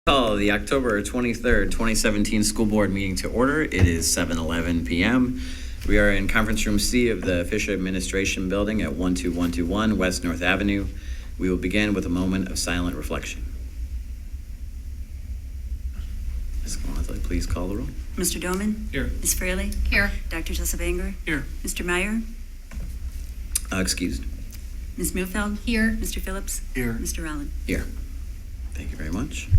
Call the October 23rd, 2017 school board meeting to order. It is 7:11 p.m. We are in conference room C of the Fisher Administration Building at 12121 West North Avenue. We will begin with a moment of silent reflection. Ms. Gonzalez, please call the roll. Mr. Doman? Here. Ms. Fraley? Here. Dr. Joseph Anger? Here. Mr. Meyer? Excused. Ms. Muehlfeld? Here. Mr. Phillips? Here. Mr. Rowland? Here. Thank you very much.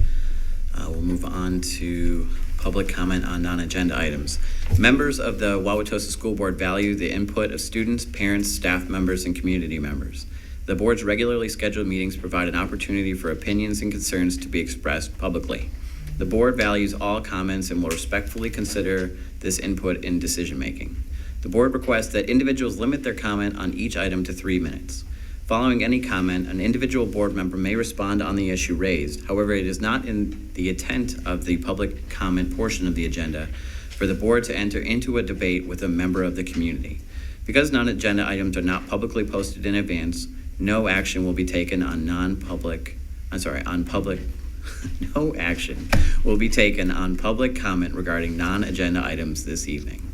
We'll move on to public comment on non-agenda items. Members of the Wauwatosa School Board value the input of students, parents, staff members, and community members. The board's regularly scheduled meetings provide an opportunity for opinions and concerns to be expressed publicly. The board values all comments and will respectfully consider this input in decision-making. The board requests that individuals limit their comment on each item to 3 minutes. Following any comment, an individual board member may respond on the issue raised. However, it is not in the intent of the public comment portion of the agenda for the board to enter into a debate with a member of the community. Because non-agenda items are not publicly posted in advance, no action will be taken on no action will be taken on public comment regarding non-agenda items this evening.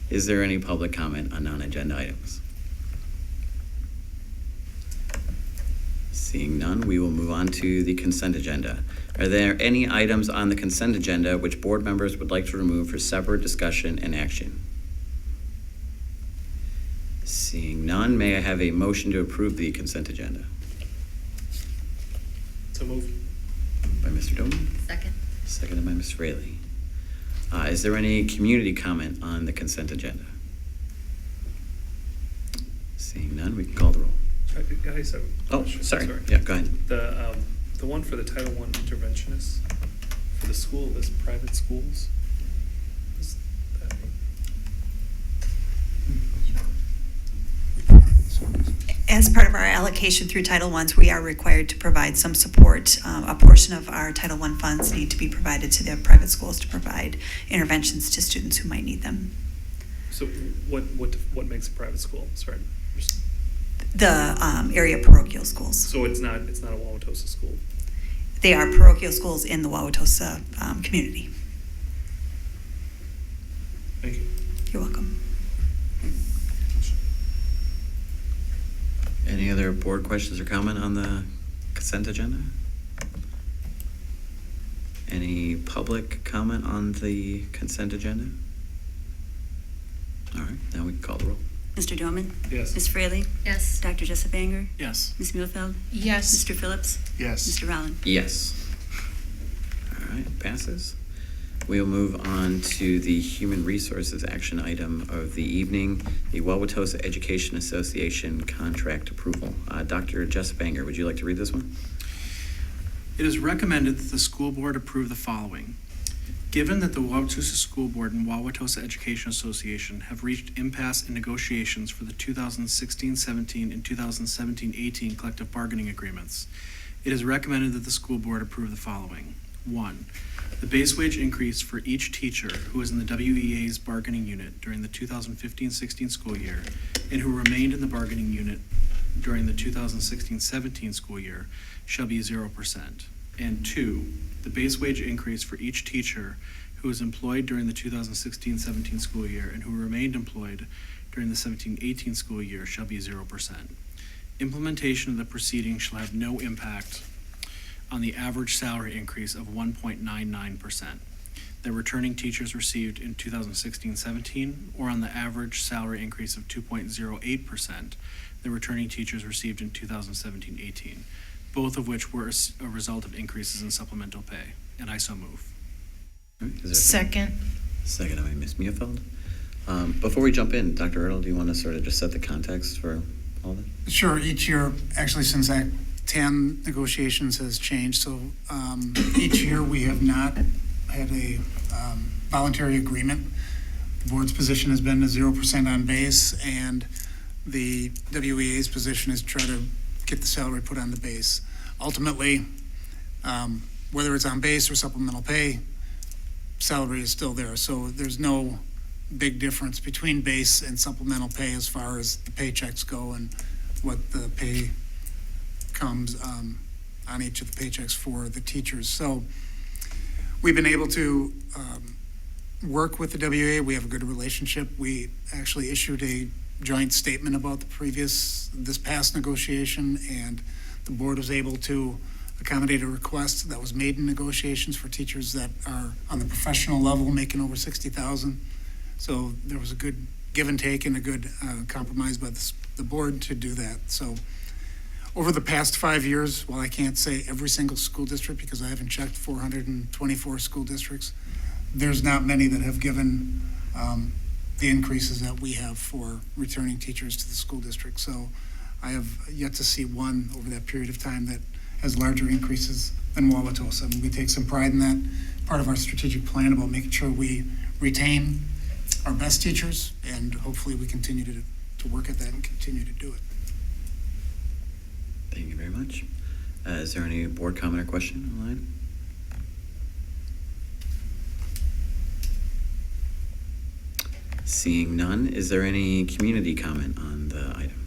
Is there any public comment on non-agenda items? Seeing none, we will move on to the consent agenda. Are there any items on the consent agenda which board members would like to remove for separate discussion and action? Seeing none, may I have a motion to approve the consent agenda? So moved. By Mr. Doman, Second. seconded by Ms. Fraley. Is there any community comment on the consent agenda? Seeing none, we can call the roll. Guys, Oh, sorry. Yeah, go ahead. The one for the Title I interventionists for the school is private schools. Is that As part of our allocation through Title I, we are required to provide some support. A portion of our Title I funds need to be provided to the private schools to provide interventions to students who might need them. so what makes a private school? Sorry. The area parochial schools. So it's not a Wauwatosa school. They are parochial schools in the Wauwatosa community. Thank you. You're welcome. Any other board questions or comment on the consent agenda? Any public comment on the consent agenda? All right, now we can call the roll. Mr. Doman? Yes. Ms. Fraley? Yes. Dr. Joseph Anger? Yes. Ms. Muehlfeld? Yes. Mr. Phillips? Yes. Mr. Rowland? Yes. All right, passes. We'll move on to the human resources action item of the evening, the Wauwatosa Education Association contract approval. Dr. Joseph Anger, would you like to read this one? It is recommended that the school board approve the following. Given that the Wauwatosa School Board and Wauwatosa Education Association have reached impasse in negotiations for the 2016-17 and 2017-18 collective bargaining agreements, it is recommended that the school board approve the following. 1. The base wage increase for each teacher who is in the WEA's bargaining unit during the 2015-16 school year and who remained in the bargaining unit during the 2016-17 school year shall be 0%. And 2, the base wage increase for each teacher who was employed during the 2016-17 school year and who remained employed during the 17-18 school year shall be 0%. Implementation of the proceeding shall have no impact on the average salary increase of 1.99% that returning teachers received in 2016-17 or on the average salary increase of 2.08% that returning teachers received in 2017-18. Both of which were a result of increases in supplemental pay, and I so move. Second. Second by Ms. Muehlfeld. Before we jump in, Dr. Ertl, do you want to sort of just set the context for all that? Sure. Each year, actually since Act 10 negotiations has changed, so each year we have not had a voluntary agreement. The board's position has been a 0% on base, and the WEA's position is to try to get the salary put on the base. Ultimately, whether it's on base or supplemental pay, salary is still there. So there's no big difference between base and supplemental pay as far as the paychecks go and what the pay comes. on each of the paychecks for the teachers. So we've been able to work with the WA. We have a good relationship. We actually issued a joint statement about this past negotiation, and the board was able to accommodate a request that was made in negotiations for teachers that are on the professional level making over $60,000. So there was a good give and take and a good compromise by the board to do that. So over the past 5 years, while I can't say every single school district because I haven't checked 424 school districts, there's not many that have given the increases that we have for returning teachers to the school district. So I have yet to see one over that period of time that has larger increases than Wauwatosa. And we take some pride in that, part of our strategic plan about making sure we retain our best teachers, and hopefully we continue to work at that and continue to do it. Thank you very much. Is there any board comment or question online? Seeing none, is there any community comment on the item?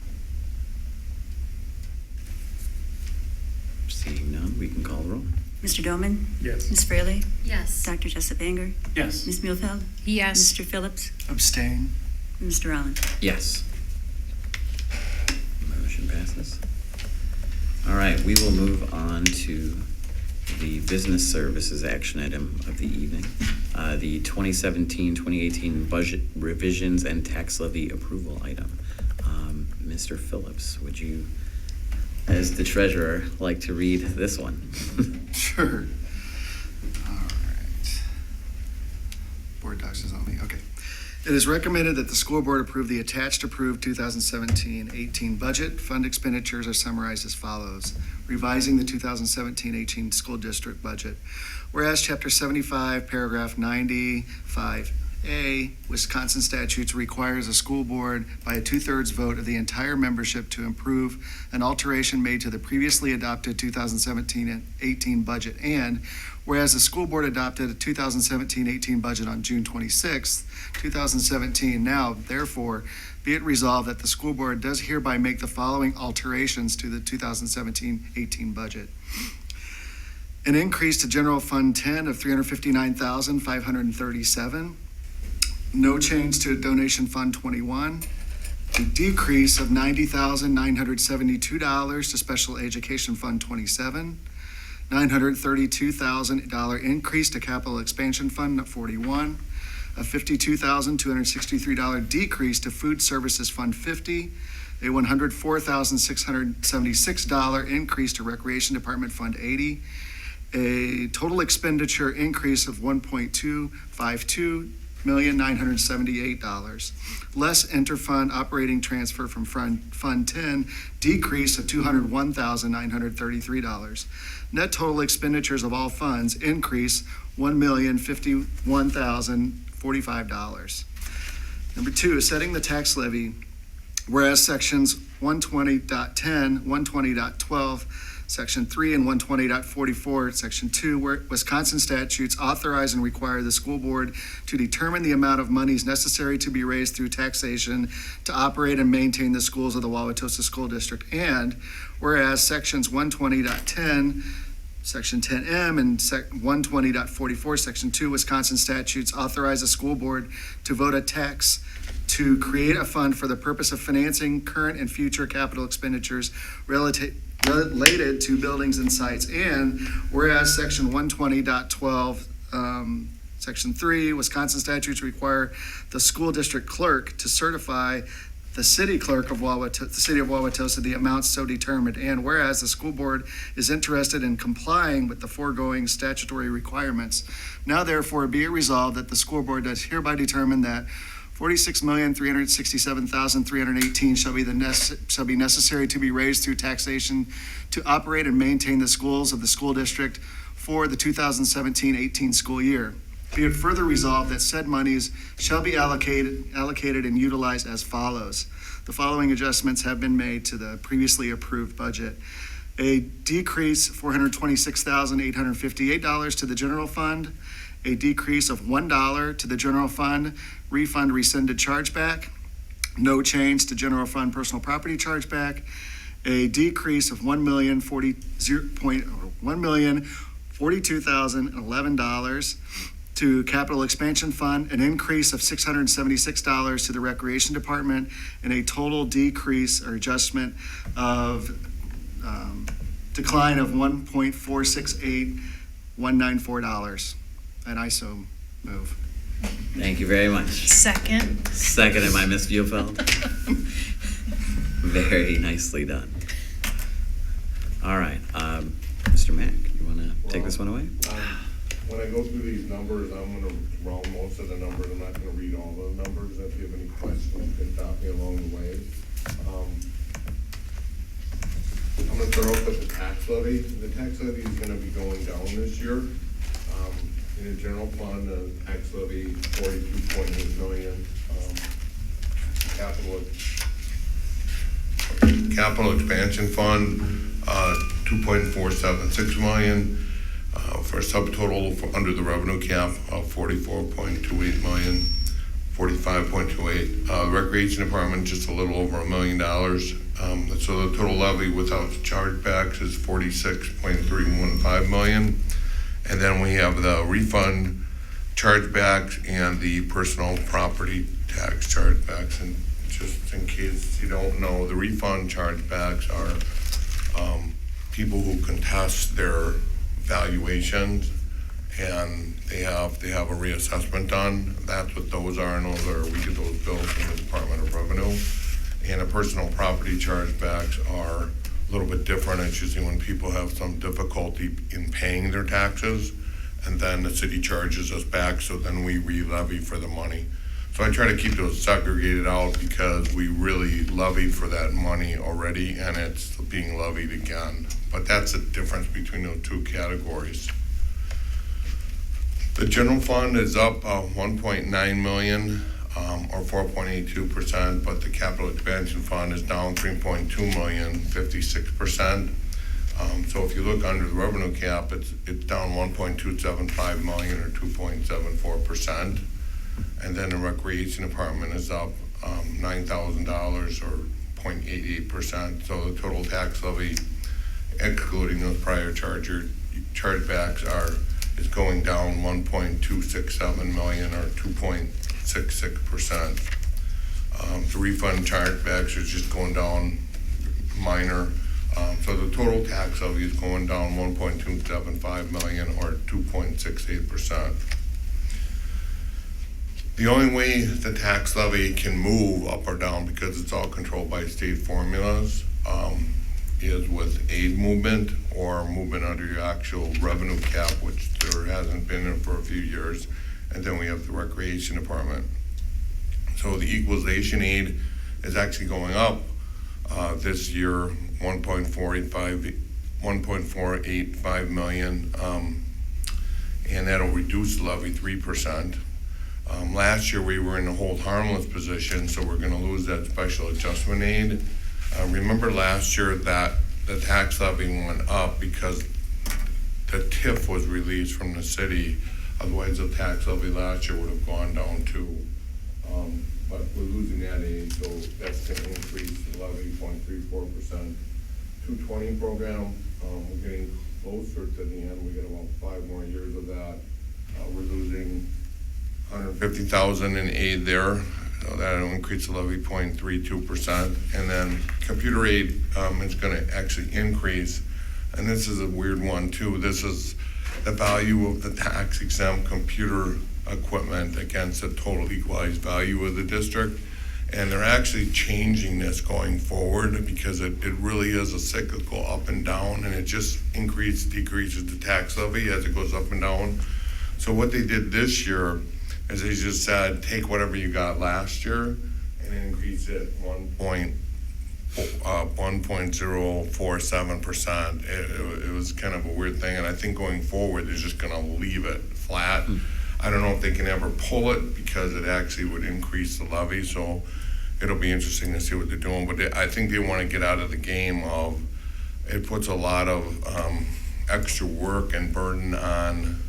Seeing none, we can call the roll. Mr. Doman? Yes. Ms. Fraley? Yes. Dr. Jessup Banger? Yes. Ms. Muehlfeld? Yes. Mr. Phillips? Abstain. Mr. Rollins? Yes. Motion passes. All right, we will move on to the business services action item of the evening. The 2017-2018 budget revisions and tax levy approval item. Mr. Phillips, would you, as the treasurer, like to read this one? Sure. All right. Board docs is on me. Okay. It is recommended that the school board approve the attached approved 2017-18 budget. Fund expenditures are summarized as follows. Revising the 2017-18 school district budget. Whereas Chapter 75, Paragraph 95A, Wisconsin statutes requires a school board by a 2/3 vote of the entire membership to approve an alteration made to the previously adopted 2017-18 budget. And whereas the school board adopted a 2017-18 budget on June 26, 2017, now therefore be it resolved that the school board does hereby make the following alterations to the 2017-18 budget. An increase to General Fund 10 of $359,537. No change to Donation Fund 21. A decrease of $90,972 to Special Education Fund 27. $932,000 increase to Capital Expansion Fund 41. A $52,263 decrease to Food Services Fund 50. A $104,676 increase to Recreation Department Fund 80. A total expenditure increase of $1.252,978. Less interfund operating transfer from Fund 10, decrease of $201,933. Net total expenditures of all funds increase $1,051,045. Number 2 is setting the tax levy. Whereas sections 120.10, 120.12, Section 3 and 120.44, Section 2, where Wisconsin statutes authorize and require the school board to determine the amount of monies necessary to be raised through taxation to operate and maintain the schools of the Wauwatosa School District. And whereas Sections 120.10, Section 10M, and 120.44, Section 2, Wisconsin statutes authorize the school board to vote a tax to create a fund for the purpose of financing current and future capital expenditures related to buildings and sites. And whereas Section 120.12, Section 3, Wisconsin statutes require the school district clerk to certify the city clerk of the city of Wauwatosa the amounts so determined. And whereas the school board is interested in complying with the foregoing statutory requirements, now therefore be it resolved that the school board does hereby determine that $46,367,318 shall be necessary to be raised through taxation to operate and maintain the schools of the school district for the 2017-18 school year. Be it further resolved that said monies shall be allocated and utilized as follows. The following adjustments have been made to the previously approved budget. A decrease $426,858 to the general fund. A decrease of $1 to the general fund refund rescinded chargeback. No change to general fund personal property chargeback. a decrease of $1,042,011 to Capital Expansion Fund, an increase of $676 to the Recreation Department, and a total decrease or adjustment of decline of $1,468,194. And I so move. Thank you very much. Second. Seconded by Ms. Viewfeld. Very nicely done. All right, Mr. Mack, you want to take this one away? When I go through these numbers, I'm gonna round most of the numbers. I'm not gonna read all the numbers. If you have any questions, you can stop me along the way. I'm gonna start off with the tax levy. The tax levy is gonna be going down this year. In the general fund, the tax levy, 42.8 million. Capital expansion fund, 2.476 million. For a subtotal under the revenue cap of 44.28 million, 45.28. Recreation Department, just a little over $1 million. So the total levy without chargebacks is 46.315 million. And then we have the refund chargebacks and the personal property tax chargebacks. And just in case you don't know, the refund chargebacks are people who contest their valuations and they have a reassessment done. That's what those are, and we get those bills from the Department of Revenue. And the personal property chargebacks are a little bit different. It's usually when people have some difficulty in paying their taxes, and then the city charges us back, so then we re-levy for the money. So I try to keep those segregated out because we really levied for that money already, and it's being levied again. But that's the difference between those two categories. The general fund is up 1.9 million, or 4.82%, but the capital expansion fund is down 3.2 million, 56%. So if you look under the revenue cap, it's down 1.275 million, or 2.74%. And then the recreation department is up $9,000, or 0.88%. So the total tax levy, excluding those prior chargebacks, is going down 1.267 million, or 2.66%. The refund chargebacks are just going down minor. So the total tax levy is going down 1.275 million, or 2.68%. The only way the tax levy can move up or down, because it's all controlled by state formulas, is with aid movement or movement under your actual revenue cap, which there hasn't been for a few years. And then we have the recreation department. So the equalization aid is actually going up this year, 1.485 million, and that'll reduce the levy 3%. Last year we were in a hold harmless position, so we're going to lose that special adjustment aid. Remember last year that the tax levy went up because the TIF was released from the city. Otherwise, the tax levy last year would have gone down too. But we're losing that aid, so that's going to increase the levy 0.34%. 220 program, we're getting closer to the end. We got about 5 more years of that. We're losing $150,000 in aid there. So that'll increase the levy 0.32%. And then computer aid is going to actually increase. And this is a weird one too. This is the value of the tax exempt computer equipment against the total equalized value of the district. And they're actually changing this going forward because it really is a cyclical up and down, and it just decreases the tax levy as it goes up and down. So what they did this year is they just said, take whatever you got last year and increase it 1.047%. It was kind of a weird thing, and I think going forward they're just going to leave it flat. I don't know if they can ever pull it because it actually would increase the levy, so it'll be interesting to see what they're doing. But I think they want to get out of the game of, it puts a lot of extra work and burden on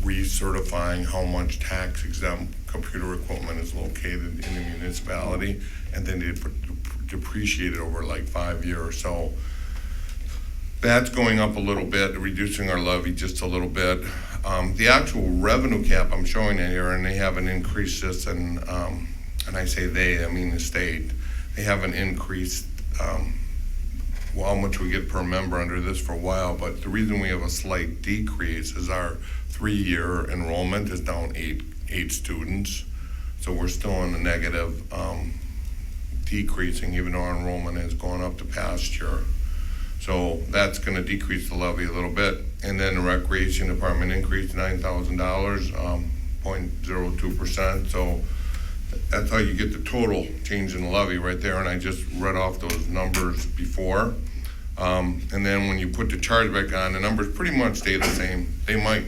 recertifying how much tax exempt computer equipment is located in the municipality, and then they depreciated over like 5 years. So that's going up a little bit, reducing our levy just a little bit. The actual revenue cap I'm showing it here, and they haven't increased this, and I say they, I mean the state. They haven't increased how much we get per member under this for a while, but the reason we have a slight decrease is our 3-year enrollment is down eight students. So we're still in the negative, decreasing, even though our enrollment has gone up the past year. So that's gonna decrease the levy a little bit. And then the recreation department increased $9,000, 0.02%. So that's how you get the total change in the levy right there, and I just read off those numbers before. And then when you put the charge back on, the numbers pretty much stay the same. They might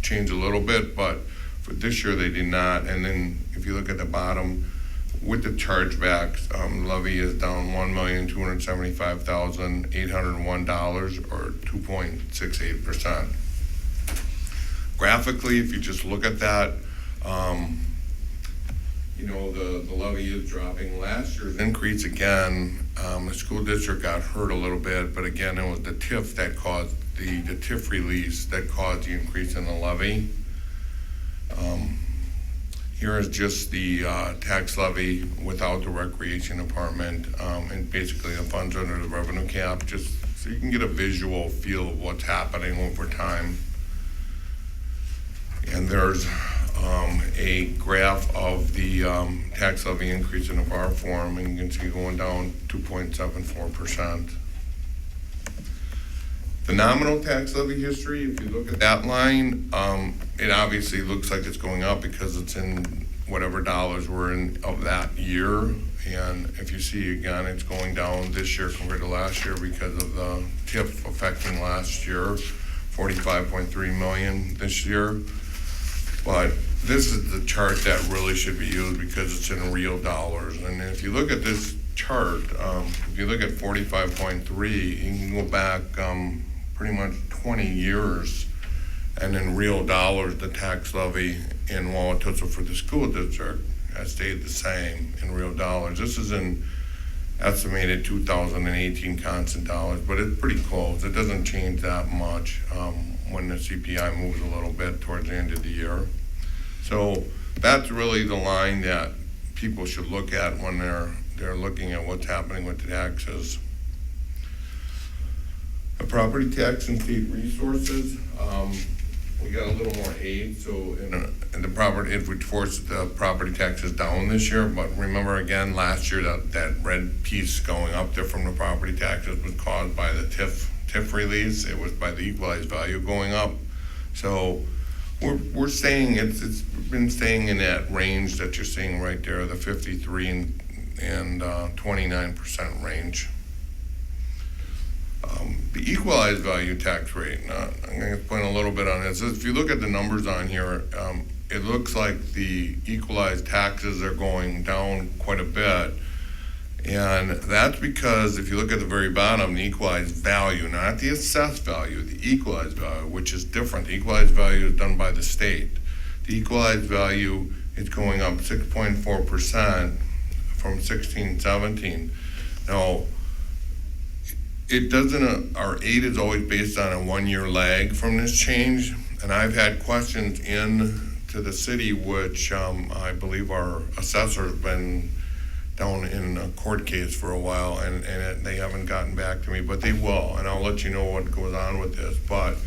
change a little bit, but for this year they did not. And then if you look at the bottom, with the chargebacks, levy is down $1,275,801, or 2.68%. Graphically, if you just look at that, the levy is dropping. Last year's increase again, the school district got hurt a little bit, but again, it was the TIF that caused the TIF release that caused the increase in the levy. Here is just the tax levy without the recreation department, and basically the funds under the revenue cap, just so you can get a visual feel of what's happening over time. And there's a graph of the tax levy increase in the bar form, and you can see going down 2.74%. The nominal tax levy history, if you look at that line, it obviously looks like it's going up because it's in whatever dollars were in of that year. And if you see again, it's going down this year compared to last year because of the TIF affecting last year, 45.3 million this year. But this is the chart that really should be used because it's in real dollars. And if you look at this chart, if you look at 45.3, you can go back pretty much 20 years, and in real dollars, the tax levy in Wauwatosa for the school district has stayed the same in real dollars. This is in estimated 2018 constant dollars, but it's pretty close. It doesn't change that much when the CPI moves a little bit towards the end of the year. So that's really the line that people should look at when they're looking at what's happening with the taxes. The property tax and state resources, we got a little more aid, so in the property, it would force the property taxes down this year. But remember again, last year that red piece going up there from the property taxes was caused by the TIF release. It was by the equalized value going up. So we're staying, it's been staying in that range that you're seeing right there, the 53 and 29% range. The equalized value tax rate, I'm going to explain a little bit on this. If you look at the numbers on here, it looks like the equalized taxes are going down quite a bit. And that's because if you look at the very bottom, the equalized value, not the assessed value, the equalized value, which is different. The equalized value is done by the state. The equalized value is going up 6.4% from 16-17. Now, it doesn't, our aid is always based on a 1-year lag from this change. And I've had questions in to the city, which I believe our assessor's been down in a court case for a while, and they haven't gotten back to me, but they will, and I'll let you know what goes on with this. But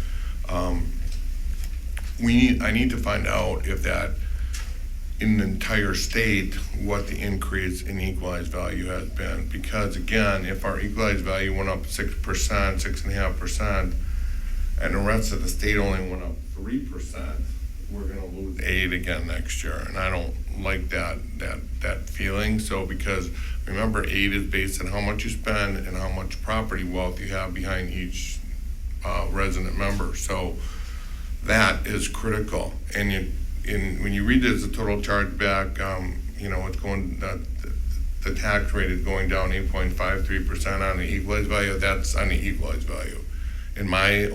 I need to find out if that, in the entire state, what the increase in equalized value has been. Because again, if our equalized value went up 6%, 6.5%, and the rest of the state only went up 3%, we're gonna lose aid again next year. And I don't like that feeling. So because remember, aid is based on how much you spend and how much property wealth you have behind each resident member. So that is critical. And when you read it as a total charge back, it's going, the tax rate is going down 8.53% on the equalized value. That's on the equalized value. In my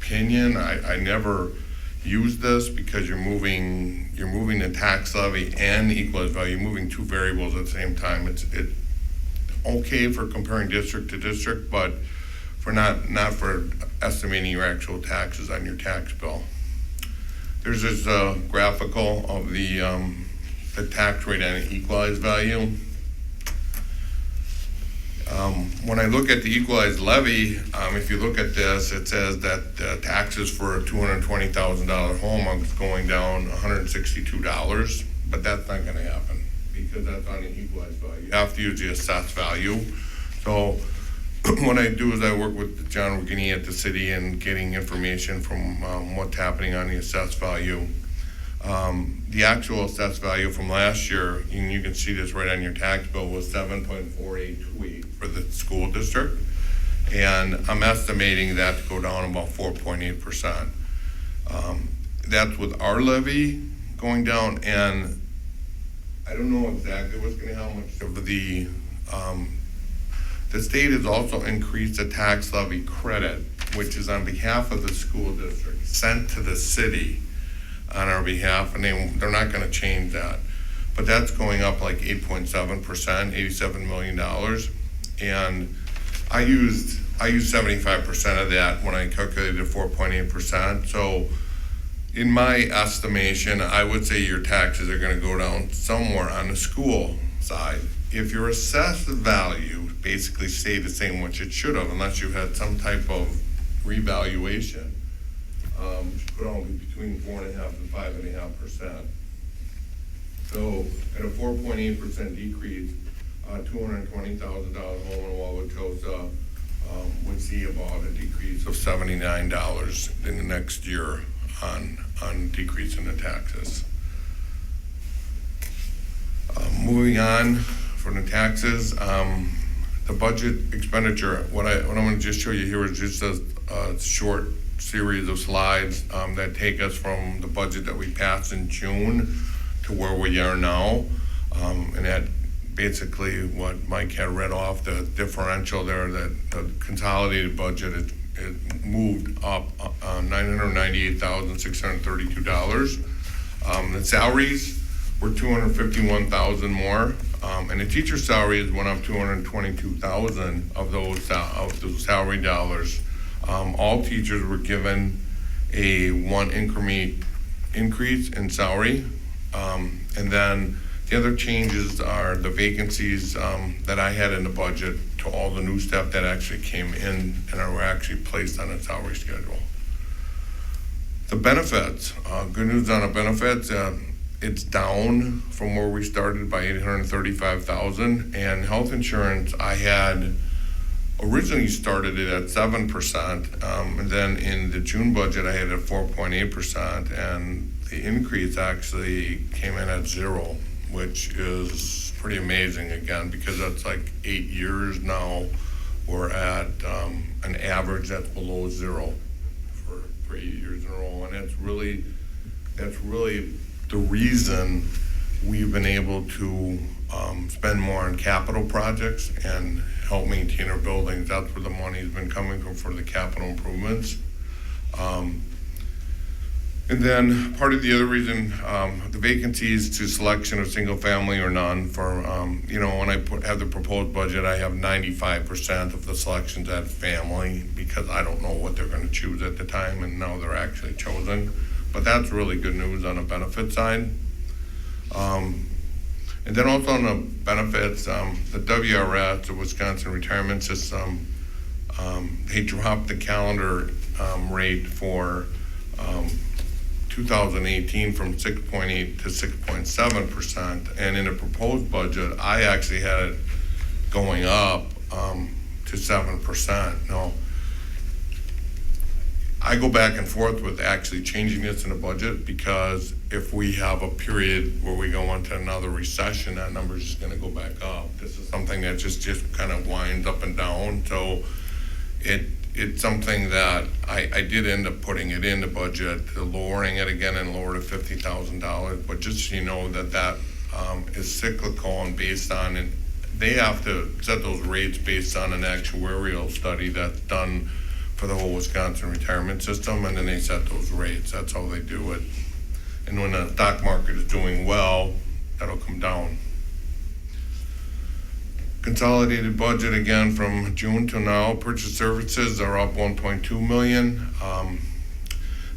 opinion, I never use this because you're moving the tax levy and the equalized value. You're moving two variables at the same time. okay for comparing district to district, but for not for estimating your actual taxes on your tax bill. There's this graphical of the tax rate on an equalized value. When I look at the equalized levy, if you look at this, it says that taxes for a $220,000 home are going down $162, but that's not gonna happen because that's on an equalized value. You have to use the assessed value. So what I do is I work with John Regini at the city and getting information from what's happening on the assessed value. The actual assessed value from last year, and you can see this right on your tax bill, was 7.4828 for the school district. And I'm estimating that to go down about 4.8%. That's with our levy going down, and I don't know exactly what's gonna, how much of the state has also increased the tax levy credit, which is on behalf of the school district, sent to the city on our behalf, and they're not gonna change that. But that's going up like 8.7%, $87 million. And I used 75% of that when I calculated 4.8%. So in my estimation, I would say your taxes are gonna go down somewhere on the school side. If your assessed value basically stayed the same, which it should have, unless you had some type of revaluation, could only be between 4.5% and 5.5%. So at a 4.8% decrease, $220,000 home in Wauwatosa would see about a decrease of $79 in the next year on decrease in the taxes. Moving on from the taxes, the budget expenditure. What I'm going to just show you here is just a short series of slides that take us from the budget that we passed in June to where we are now, and that basically what Mike had read off, the differential there, that the consolidated budget it moved up $998,632. The salaries were $251,000 more, and the teacher salaries went up $222,000 of those salary dollars. All teachers were given a one increment increase in salary, and then the other changes are the vacancies that I had in the budget to all the new staff that actually came in and are actually placed on a salary schedule. The benefits, good news on the benefits, it's down from where we started by $835,000, and health insurance, I had originally started it at 7%, and then in the June budget I had it at 4.8%, and the increase actually came in at 0, which is pretty amazing again, because that's like 8 years now we're at an average that's below 0 for 8 years in a row, and that's really the reason we've been able to spend more on capital projects and help maintain our buildings. That's where the money's been coming from for the capital improvements. And then part of the other reason, the vacancies to selection of single family or none for, when I have the proposed budget, I have 95% of the selections at family because I don't know what they're gonna choose at the time, and now they're actually chosen. But that's really good news on the benefit side. And then also on the benefits, the WRS, the Wisconsin Retirement System, they dropped the calendar rate for 2018 from 6.8 to 6.7%. And in the proposed budget, I actually had it going up to 7%. Now, I go back and forth with actually changing this in the budget, because if we have a period where we go into another recession, that number is just gonna go back up. This is something that just kind of winds up and down. So it's something that I did end up putting it in the budget, lowering it again and lower to $50,000. But just so you know that is cyclical and based on, and they have to set those rates based on an actuarial study that's done for the whole Wisconsin retirement system, and then they set those rates. That's how they do it. And when the stock market is doing well, that'll come down. Consolidated budget again from June to now, purchase services are up 1.2 million.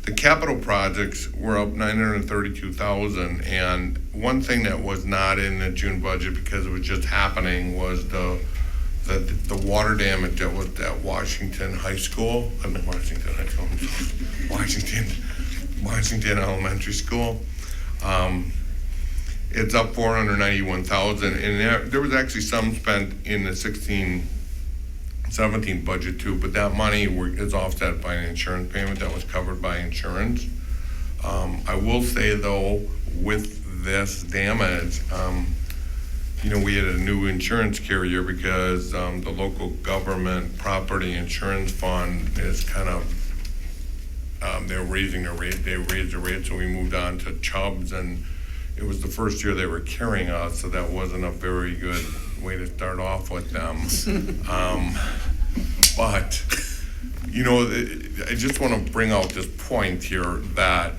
The capital projects were up 932,000, and one thing that was not in the June budget because it was just happening was the water damage that was at Washington High School. I mean Washington High School. Washington Elementary School. It's up 491,000, and there was actually some spent in the 16-17 budget too, but that money is offset by an insurance payment that was covered by insurance. I will say though, with this damage, we had a new insurance carrier because the local government property insurance fund is kind of, they're raising their rate. They raised the rate, so we moved on to Chubbs, and it was the first year they were carrying us, so that wasn't a very good way to start off with them. But, I just want to bring out this point here that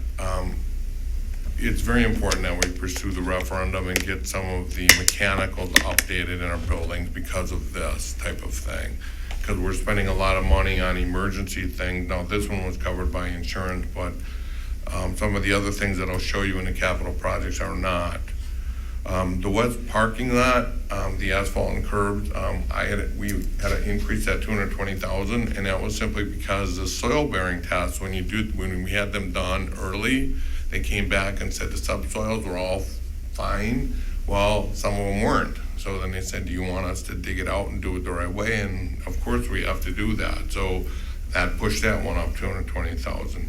it's very important that we pursue the referendum and get some of the mechanicals updated in our buildings because of this type of thing. Because we're spending a lot of money on emergency things. Now, this one was covered by insurance, but some of the other things that I'll show you in the capital projects are not. The west parking lot, the asphalt and curbs, we had an increase at 220,000, and that was simply because the soil bearing tests, when we had them done early, they came back and said the subsoils were all fine. Well, some of them weren't. So then they said, do you want us to dig it out and do it the right way? And of course we have to do that. So that pushed that one up 220,000.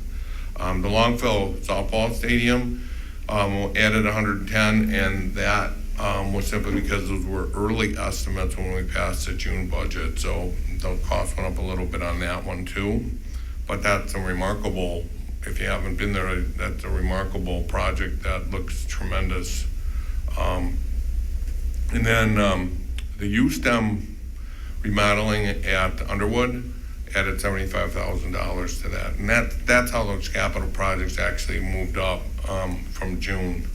The Longfellow softball stadium added 110, and that was simply because those were early estimates when we passed the June budget. So the cost went up a little bit on that one too. But that's a remarkable, if you haven't been there, that's a remarkable project that looks tremendous. And then the U-STEM remodeling at Underwood added $75,000 to that. And that's how those capital projects actually moved up from June.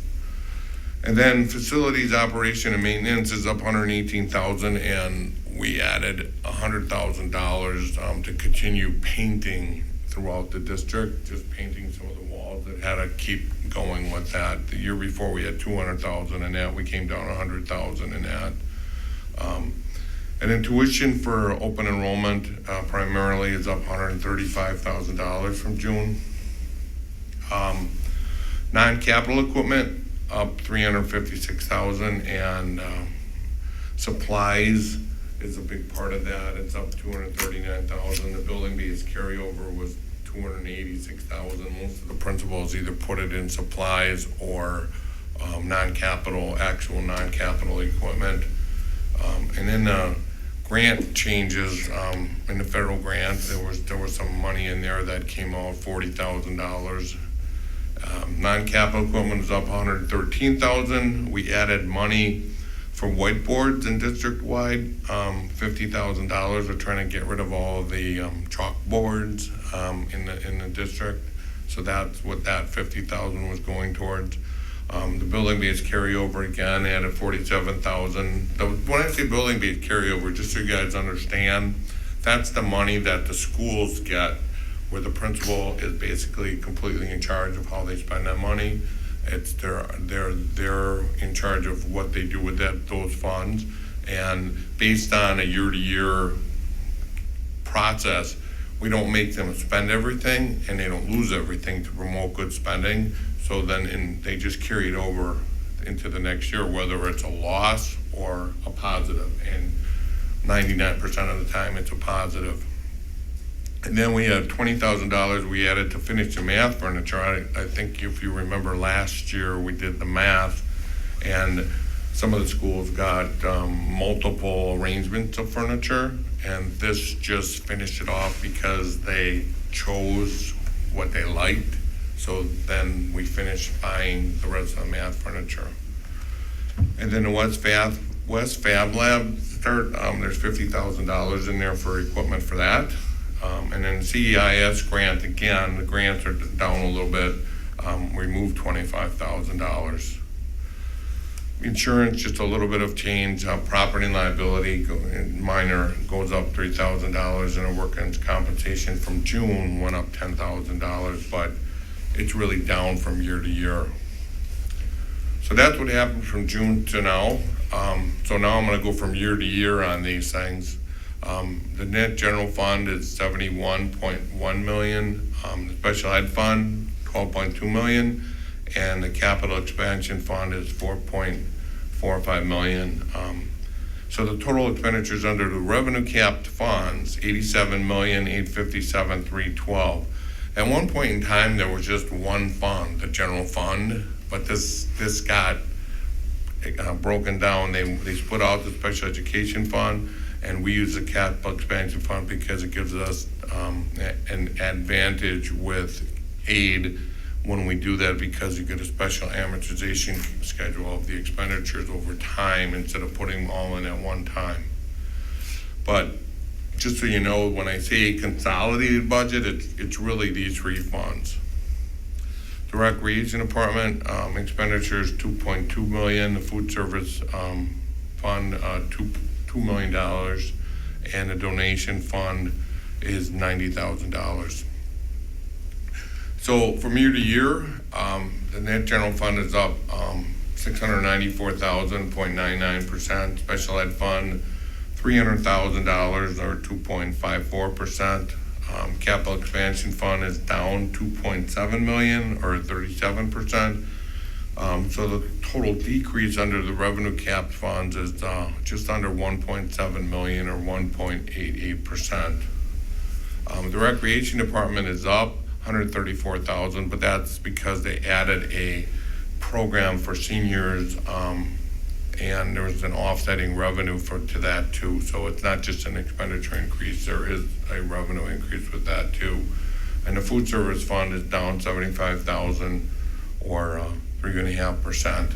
And then facilities operation and maintenance is up 118,000, and we added $100,000 to continue painting throughout the district, just painting some of the walls that had to keep going with that. The year before we had 200,000 in that, we came down 100,000 in that. And then tuition for open enrollment primarily is up $135,000 from June. Non-capital equipment up $356,000, and supplies is a big part of that. It's up $239,000. The building-based carryover was $286,000. Most of the principals either put it in supplies or actual non-capital equipment. And then grant changes in the federal grant. There was some money in there that came out, $40,000. Non-capital equipment is up $113,000. We added money for whiteboards in district-wide, $50,000. We're trying to get rid of all of the chalkboards in the district. So that's what that $50,000 was going towards. The building-based carryover again added $47,000. When I say building-based carryover, just so you guys understand, that's the money that the schools get, where the principal is basically completely in charge of how they spend that money. It's they're in charge of what they do with those funds, and based on a year-to-year process, we don't make them spend everything, and they don't lose everything to promote good spending. So then they just carry it over into the next year, whether it's a loss or a positive, and 99% of the time it's a positive. And then we had $20,000 we added to finish the math furniture. I think if you remember last year, we did the math, and some of the schools got multiple arrangements of furniture, and this just finished it off because they chose what they liked. So then we finished buying the rest of the math furniture. And then the West Fab Lab start, there's $50,000 in there for equipment for that. And then CEIS grant, again, the grants are down a little bit. We moved $25,000. Insurance, just a little bit of change. Property and liability, minor, goes up $3,000, and a workers' compensation from June went up $10,000, but it's really down from year to year. So that's what happened from June to now. So now I'm going to go from year to year on these things. The net general fund is $71.1 million. The special ed fund, $12.2 million. And the capital expansion fund is $4.45 million. So the total expenditures under the revenue capped funds, $87,857,312. At one point in time, there was just one fund, the general fund, but this got broken down. They split out the special education fund, and we use the capital expansion fund because it gives us an advantage with aid when we do that, because you get a special amortization schedule of the expenditures over time instead of putting them all in at one time. But just so you know, when I say consolidated budget, it's really these three funds. The recreation department expenditures $2.2 million. The food service fund $2 million, and the donation fund is $90,000. So from year to year, the net general fund is up $694,000.99%. Special ed fund $300,000 or 2.54%. Capital expansion fund is down $2.7 million or 37%. So the total decrease under the revenue capped funds is just under $1.7 million or 1.88%. The recreation department is up $134,000, but that's because they added a program for seniors, and there was an offsetting revenue to that too. So it's not just an expenditure increase, there is a revenue increase with that too. And the food service fund is down $75,000 or 3.5%.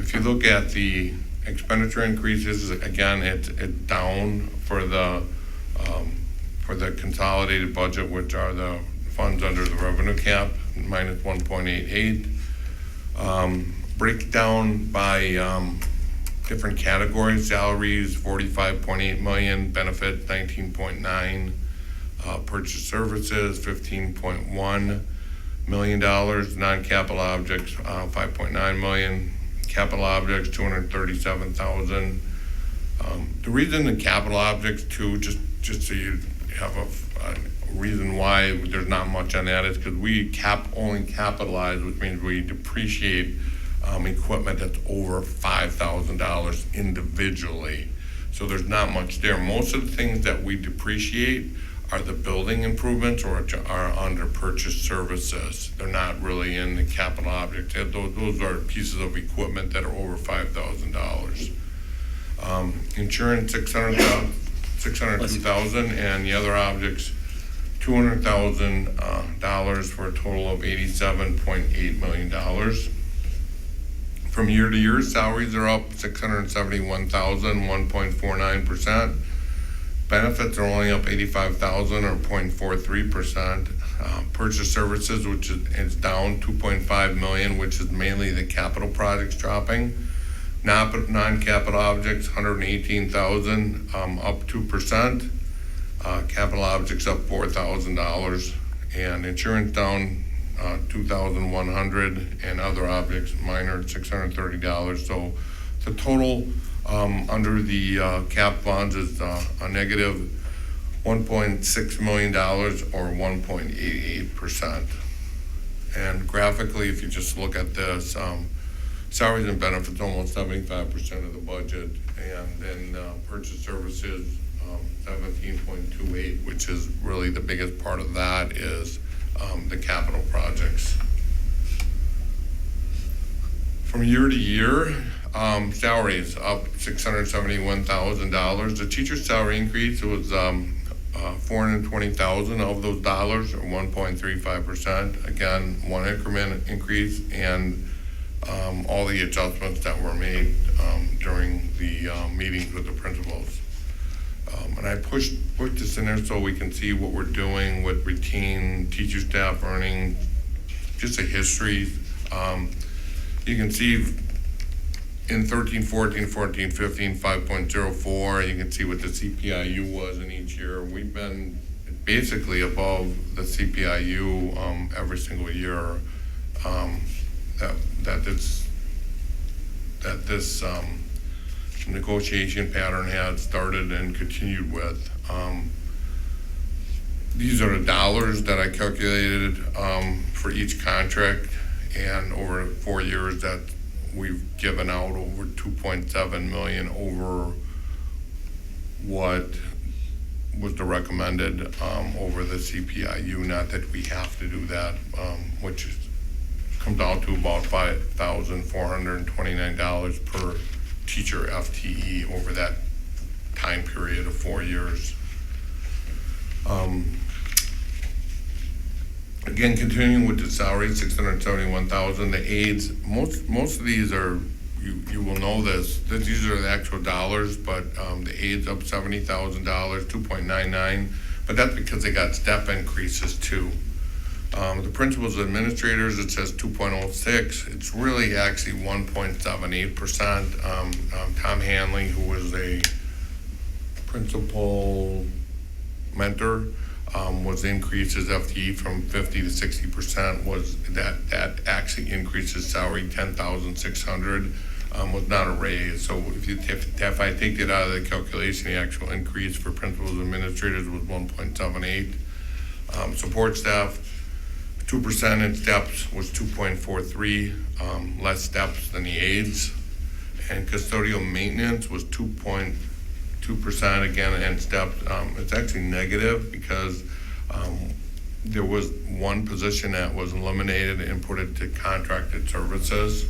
If you look at the expenditure increases, again, it's down for the consolidated budget, which are the funds under the revenue cap, minus 1.88. Breakdown by different categories: salaries $45.8 million, benefits $19.9, purchase services $15.1 million, non-capital objects $5.9 million, capital objects $237,000. The reason the capital objects too, just so you have a reason why there's not much on that, is because we only capitalize, which means we depreciate equipment that's over $5,000 individually. So there's not much there. Most of the things that we depreciate are the building improvements or are under purchase services. They're not really in the capital objects. Those are pieces of equipment that are over $5,000. Insurance $602,000, and the other objects $200,000 for a total of $87.8 million. From year to year, salaries are up $671,000, 1.49%. Benefits are only up $85,000 or 0.43%. Purchase services, which is down $2.5 million, which is mainly the capital projects dropping. Non-capital objects, $118,000, up 2%. Capital objects up $4,000, and insurance down $2,100, and other objects minor $630. So the total under the cap funds is a negative $1.6 million or 1.88%. And graphically, if you just look at this, salaries and benefits almost 75% of the budget, and then purchase services 17.28, which is really the biggest part of that is the capital projects. From year to year, salaries up $671,000. The teacher's salary increase was $420,000 of those dollars, or 1.35%. Again, one increment increase, and all the adjustments that were made during the meetings with the principals. And I pushed this in there so we can see what we're doing with routine teacher staff earning, just a history. You can see in 13, 14, 14, 15, 5.04. You can see what the CPIU was in each year. We've been basically above the CPIU every single year that this negotiation pattern had started and continued with. These are the dollars that I calculated for each contract, and over 4 years that we've given out over 2.7 million over what was the recommended over the CPIU. Not that we have to do that, which comes out to about $5,429 per teacher FTE over that time period of 4 years. Again, continuing with the salary, $671,000. The aides, most of these are, you will know this. These are the actual dollars, but the aides up $70,000, 2.99. But that's because they got step increases too. The principals and administrators, it says 2.06. It's really actually 1.78%. Tom Hanley, who was a principal mentor, was increased his FTE from 50 to 60%. Was that actually increased his salary 10,600, was not a raise. So if I take it out of the calculation, the actual increase for principals and administrators was 1.78. Support staff, 2% in steps was 2.43, less steps than the aides. And custodial maintenance was 2.2% again, and steps. It's actually negative because there was one position that was eliminated and put it to contracted services.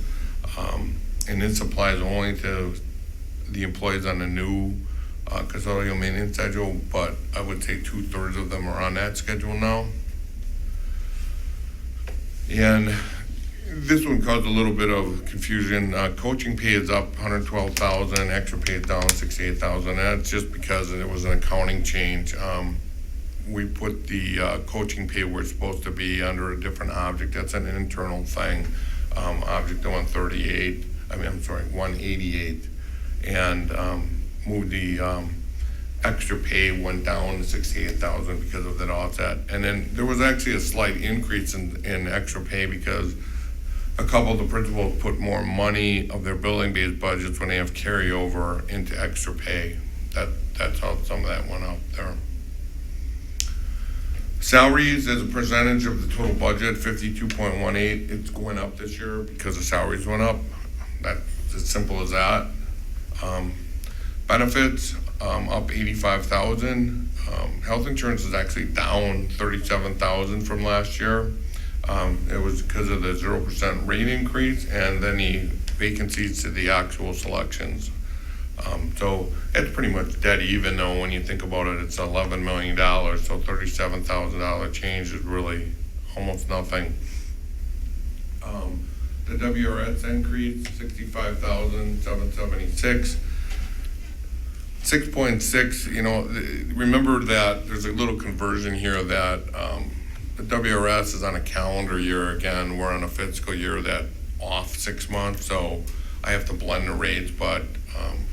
And this applies only to the employees on the new custodial maintenance schedule, but I would say 2/3 of them are on that schedule now. And this one caused a little bit of confusion. Coaching pay is up 112,000, extra pay is down 68,000. That's just because it was an accounting change. We put the coaching pay where it's supposed to be under a different object. That's an internal thing. Object 188, and moved the extra pay went down to 68,000 because of that offset. And then there was actually a slight increase in extra pay because a couple of the principals put more money of their building-based budgets when they have carryover into extra pay. That's how some of that went up there. Salaries as a percentage of the total budget, 52.18. It's going up this year because the salaries went up. That's as simple as that. Benefits, up 85,000. Health insurance is actually down 37,000 from last year. It was because of the 0% rate increase and then the vacancies to the actual selections. So it's pretty much dead even, though when you think about it, it's $11 million. So $37,000 change is really almost nothing. The WRS increase, 65,776. 6.6, remember that there's a little conversion here that the WRS is on a calendar year again. We're on a fiscal year that off 6 months, so I have to blend the rates, but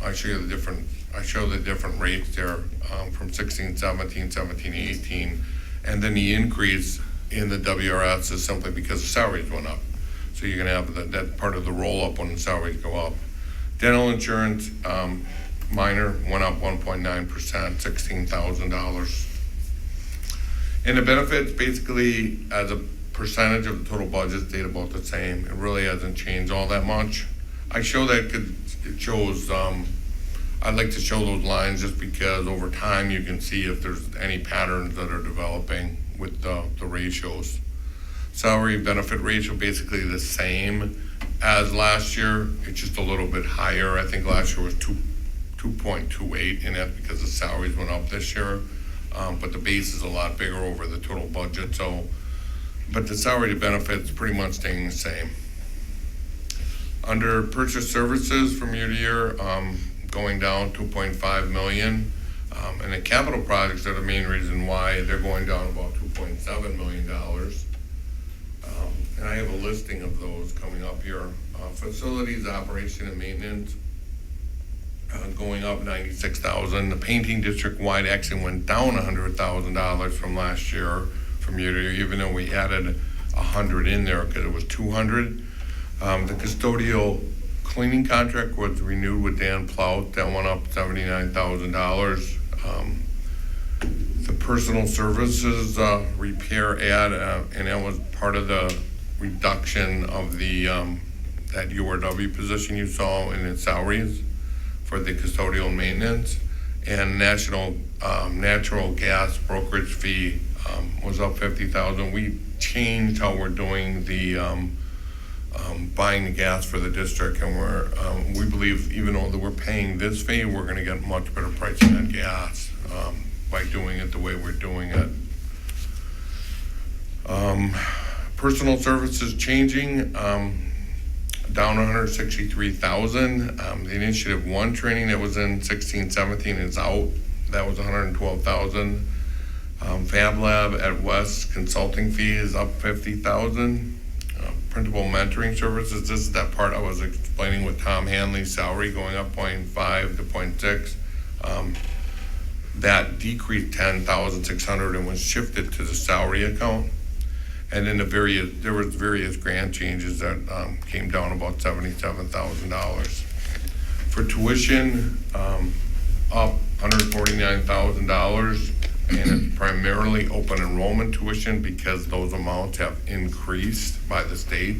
I show the different rates there from 16, 17, 17, 18, and then the increase in the WRS is simply because the salaries went up. So you're going to have that part of the roll up when the salaries go up. Dental insurance, minor, went up 1.9%, $16,000. And the benefits basically as a percentage of the total budget stayed about the same. It really hasn't changed all that much. I show that because it shows, I'd like to show those lines just because over time you can see if there's any patterns that are developing with the ratios. Salary benefit ratio basically the same as last year. It's just a little bit higher. I think last year was 2.28, and that's because the salaries went up this year. But the base is a lot bigger over the total budget. So, but the salary to benefits pretty much staying the same. Under purchase services from year to year, going down 2.5 million. And the capital projects are the main reason why they're going down about $2.7 million. And I have a listing of those coming up here. Facilities, operation and maintenance, going up 96,000. The painting district-wide actually went down $100,000 from last year, from year to year, even though we added 100 in there because it was 200. The custodial cleaning contract was renewed with Dan Plout. That went up $79,000. The personal services repair ad, and that was part of the reduction of the that URW position you saw in its salaries for the custodial maintenance. And natural gas brokerage fee was up 50,000. We changed how we're doing the buying the gas for the district, and we believe even though that we're paying this fee, we're going to get much better pricing on gas by doing it the way we're doing it. Personal services changing, down 163,000. The Initiative 1 training that was in 16-17 is out. That was 112,000. Fab Lab at West consulting fee is up 50,000. Printable mentoring services, this is that part I was explaining with Tom Hanley's salary going up 0.5 to 0.6. That decreased 10,600 and was shifted to the salary account. And then there was various grant changes that came down about $77,000. For tuition, up $149,000, and it's primarily open enrollment tuition because those amounts have increased by the state.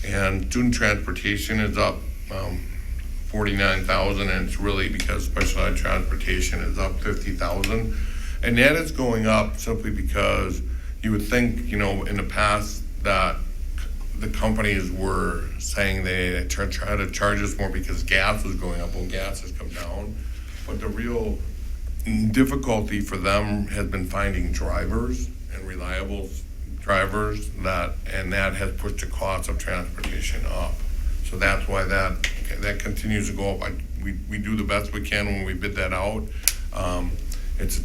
And student transportation is up $49,000, and it's really because special ed transportation is up $50,000. And that is going up simply because you would think, in the past that the companies were saying they try to charge us more because gas was going up. Well, gas has come down, but the real difficulty for them has been finding drivers and reliable drivers, and that has pushed the cost of transportation up. So that's why that continues to go up. We do the best we can when we bid that out. That's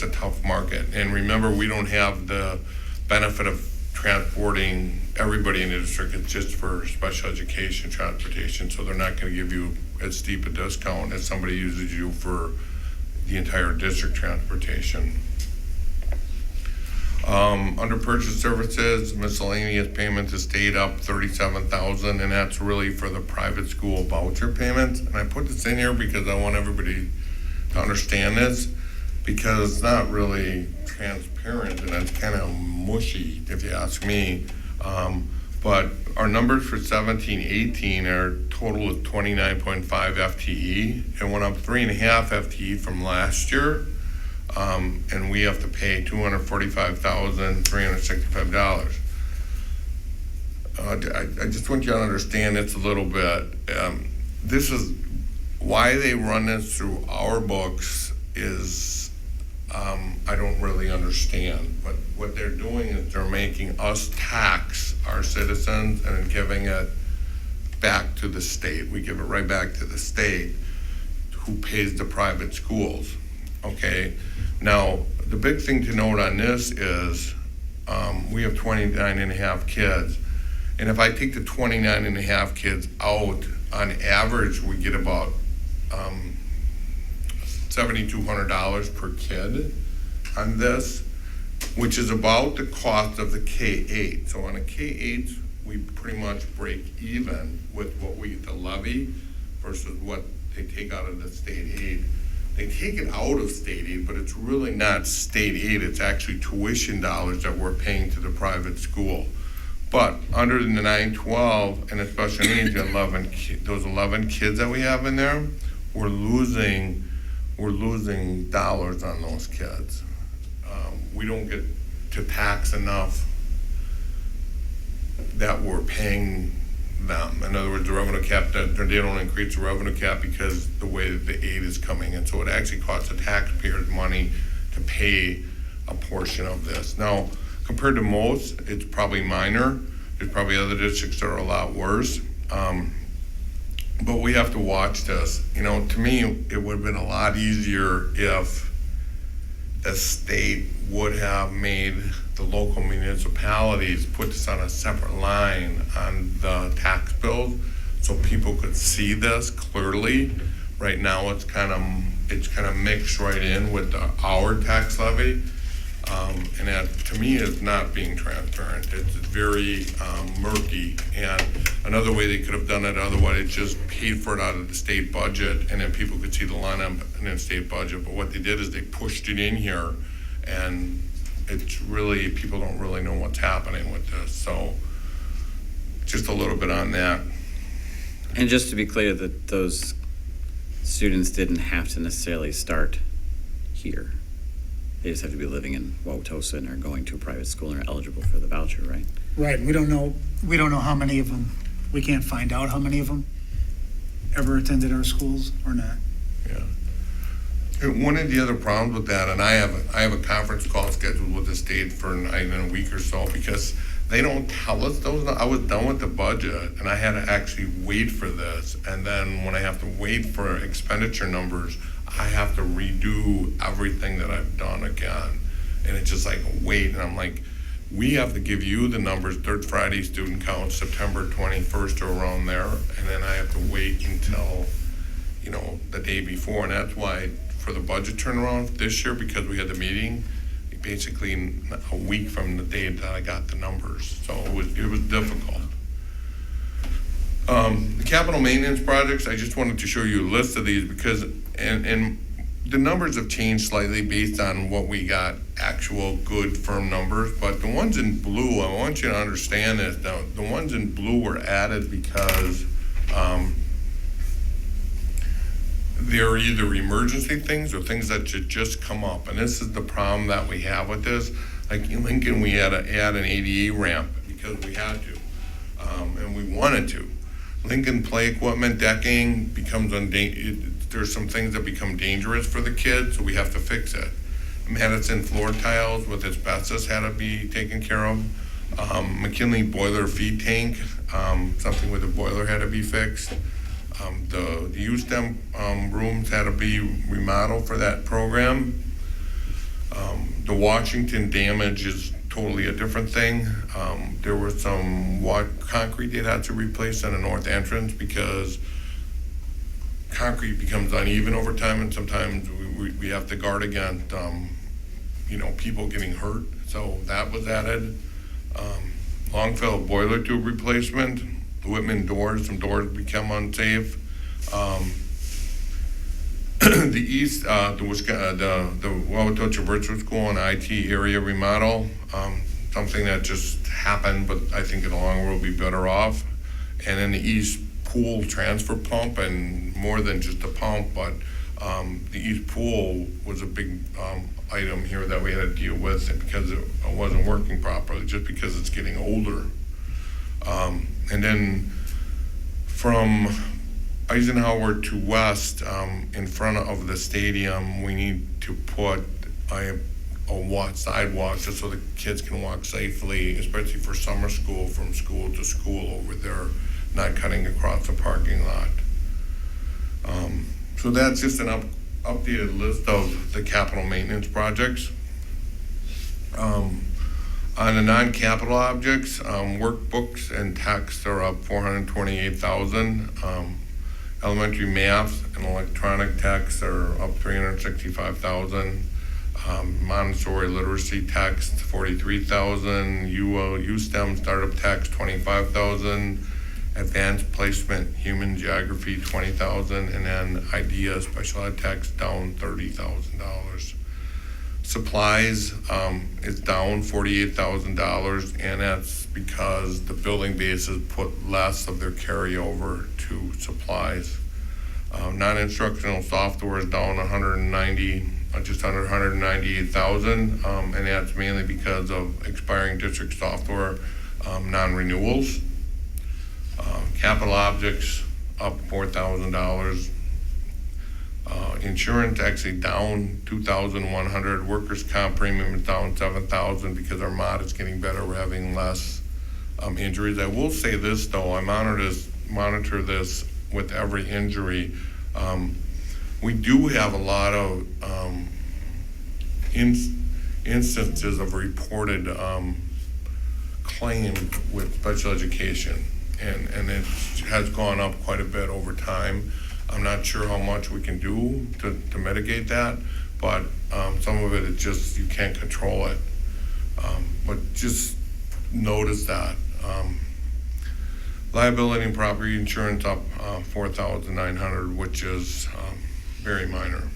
a tough market. And remember, we don't have the benefit of transporting everybody in the district. It's just for special education transportation. So they're not going to give you as steep a discount as somebody uses you for the entire district transportation. Under purchase services, miscellaneous payments has stayed up 37,000, and that's really for the private school voucher payments. And I put this in here because I want everybody to understand this, because it's not really transparent and it's kind of mushy if you ask me. But our numbers for 17-18, our total is 29.5 FTE. It went up 3.5 FTE from last year. And we have to pay $245,365. I just want you to understand this a little bit. This is why they run this through our books is I don't really understand. But what they're doing is they're making us tax our citizens and then giving it back to the state. We give it right back to the state, who pays the private schools. Okay. Now, the big thing to note on this is we have 29 and a half kids. And if I take the 29 and a half kids out, on average, we get about $7,200 per kid on this, which is about the cost of the K-8. So on a K-8, we pretty much break even with what we get to levy versus what they take out of the state aid. They take it out of state aid, but it's really not state aid. It's actually tuition dollars that we're paying to the private school. But under the 912 and the special needs, those 11 kids that we have in there, we're losing dollars on those kids. We don't get to tax enough that we're paying them. In other words, the revenue cap, they don't increase the revenue cap because the way that the aid is coming in. So it actually costs the taxpayers money to pay a portion of this. Now, compared to most, it's probably minor. There's probably other districts that are a lot worse. But we have to watch this. To me, it would have been a lot easier if the state would have made the local municipalities put this on a separate line on the tax bills so people could see this clearly. Right now, it's kind of mixed right in with our tax levy. And that, to me, is not being transparent. It's very murky. And another way they could have done it otherwise, just paid for it out of the state budget, and then people could see the line up in the state budget. But what they did is they pushed it in here, and it's really, people don't really know what's happening with this. So just a little bit on that. And just to be clear, that those students didn't have to necessarily start here. They just have to be living in Wauwatosa and are going to a private school and are eligible for the voucher, right? Right, we don't know how many of them, we can't find out how many of them ever attended our schools or not. Yeah. And one of the other problems with that, and I have a conference call scheduled with the state for in a week or so, because they don't tell us those. I was done with the budget and I had to actually wait for this. And then when I have to wait for expenditure numbers, I have to redo everything that I've done again. And it's just like, wait, and I'm like, we have to give you the numbers, third Friday student count, September 21st or around there. And then I have to wait until, the day before. And that's why for the budget turnaround this year, because we had the meeting, basically a week from the date that I got the numbers. So it was difficult. The capital maintenance projects, I just wanted to show you a list of these because, and the numbers have changed slightly based on what we got actual good firm numbers, but the ones in blue, I want you to understand this, the ones in blue were added because they're either emergency things or things that should just come up. And this is the problem that we have with this. Like in Lincoln, we had to add an ADA ramp because we had to, and we wanted to. Lincoln play equipment decking becomes there's some things that become dangerous for the kids, so we have to fix it. Madison floor tiles with asbestos had to be taken care of. McKinley boiler feed tank, something with the boiler had to be fixed. The U-STEM rooms had to be remodeled for that program. The Washington damage is totally a different thing. There was some concrete they had to replace on the north entrance because concrete becomes uneven over time, and sometimes we have to guard against people getting hurt. So that was added. Longfellow boiler tube replacement. Whitman doors, some doors become unsafe. The east, the Wauwatosa Virtual School and IT area remodel, something that just happened, but I think in the long run will be better off. And then the east pool transfer pump, and more than just a pump, but the east pool was a big item here that we had to deal with because it wasn't working properly, just because it's getting older. And then from Eisenhower to west, in front of the stadium, we need to put a sidewalk just so the kids can walk safely, especially for summer school, from school to school over there, not cutting across the parking lot. So that's just an updated list of the capital maintenance projects. On the non-capital objects, workbooks and texts are up $428,000. Elementary math and electronic texts are up $365,000. Montessori literacy text, $43,000. U-STEM startup text, $25,000. Advanced placement human geography, $20,000. And then IDEA special ed text down $30,000. Supplies is down $48,000, and that's because the building bases put less of their carryover to supplies. Non-instructional software is down just under $198,000, and that's mainly because of expiring district software non-renewals. Capital objects up $4,000. Insurance actually down $2,100. Workers' comp premium is down $7,000 because our mod is getting better. We're having less injuries. I will say this though, I monitor this with every injury. We do have a lot of instances of reported claim with special education. And it has gone up quite a bit over time. I'm not sure how much we can do to mitigate that, but some of it is just, you can't control it. But just notice that. Liability and property insurance up $4,900, which is very minor.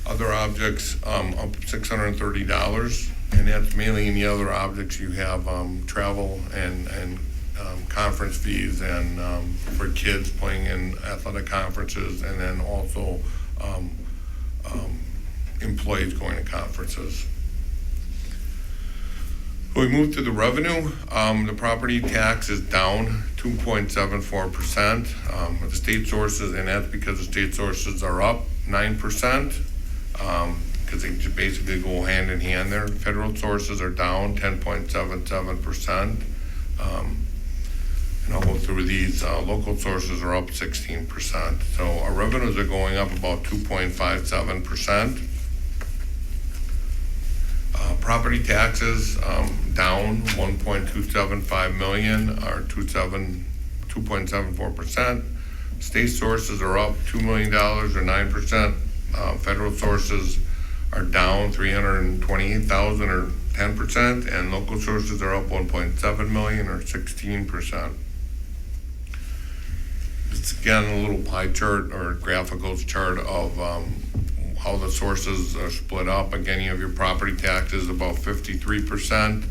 Other objects up $630, and that's mainly in the other objects. You have travel and conference fees, and for kids playing in athletic conferences, and then also employees going to conferences. We move to the revenue. The property tax is down 2.74%. The state sources, and that's because the state sources are up 9%, because they just basically go hand in hand there. Federal sources are down 10.77%. And I'll go through these. Local sources are up 16%. So our revenues are going up about 2.57%. Property taxes down 1.275 million, or 2.74%. State sources are up $2 million, or 9%. Federal sources are down $328,000, or 10%, and local sources are up 1.7 million, or 16%. It's again a little pie chart or graphical chart of how the sources are split up. Again, you have your property taxes about 53%,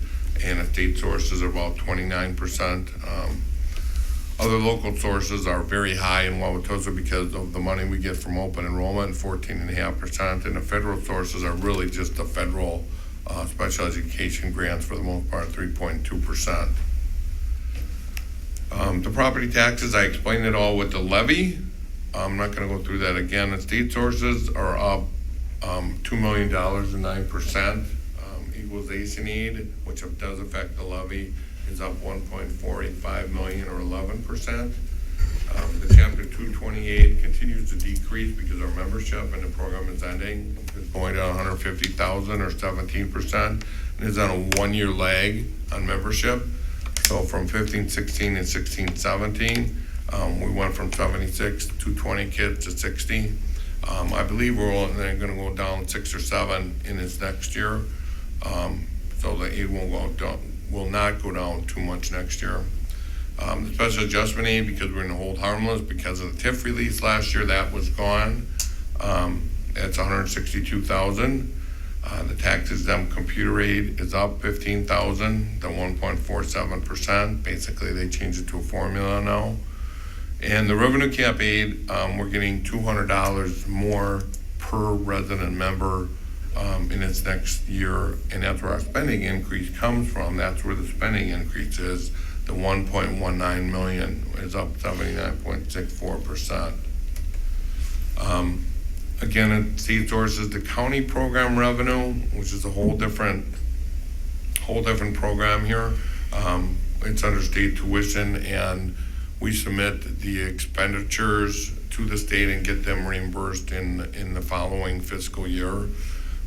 and the state sources are about 29%. Other local sources are very high in Wauwatosa because of the money we get from open enrollment, 14.5%, and the federal sources are really just the federal special education grants, for the most part, 3.2%. The property taxes, I explained it all with the levy. I'm not going to go through that again. The state sources are up $2 million, and 9%. Equalization aid, which does affect the levy, is up 1.485 million, or 11%. The chapter 228 continues to decrease because our membership in the program is ending. It's going down 150,000, or 17%, and is on a one-year lag on membership. So from 15-16 and 16-17, we went from 76 to 20 kids to 60. I believe we're only going to go down 6 or 7 in this next year. So the aid will not go down too much next year. The special adjustment aid, because we're in the hold harmless because of the TIF release last year, that was gone. That's 162,000. The tax exempt computer aid is up 15,000 to 1.47%. Basically, they changed it to a formula now. And the revenue cap aid, we're getting $200 more per resident member in its next year, and that's where our spending increase comes from. That's where the spending increase is. The 1.19 million is up 79.64%. Again, at state sources, the county program revenue, which is a whole different program here. It's under state tuition, and we submit the expenditures to the state and get them reimbursed in the following fiscal year.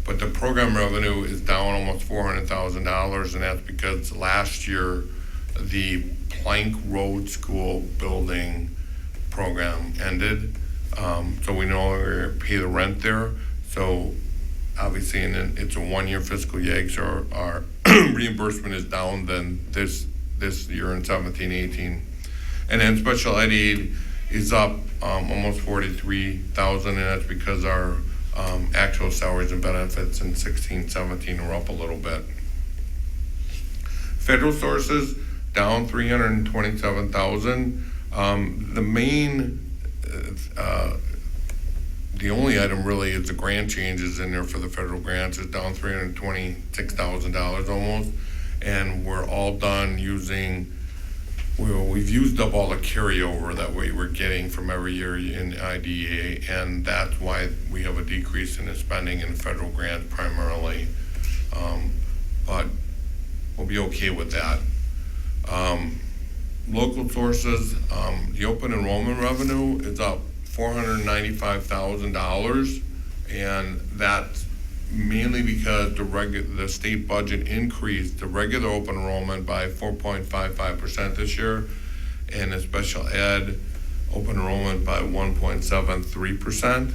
But the program revenue is down almost $400,000, and that's because last year the Plank Road School building program ended. So we no longer pay the rent there. So obviously, and then it's a one-year fiscal year, so our reimbursement is down than this year in 17-18. And then special ed aid is up almost 43,000, and that's because our actual salaries and benefits in 16-17 are up a little bit. Federal sources down 327,000. The only item really is the grant changes in there for the federal grants is down $326,000 almost, and we're all done using. We've used up all the carryover that we were getting from every year in IDEA, and that's why we have a decrease in the spending in federal grants primarily. But we'll be okay with that. Local sources, the open enrollment revenue is up $495,000, and that's mainly because the state budget increased the regular open enrollment by 4.55% this year, and the special ed open enrollment by 1.73%.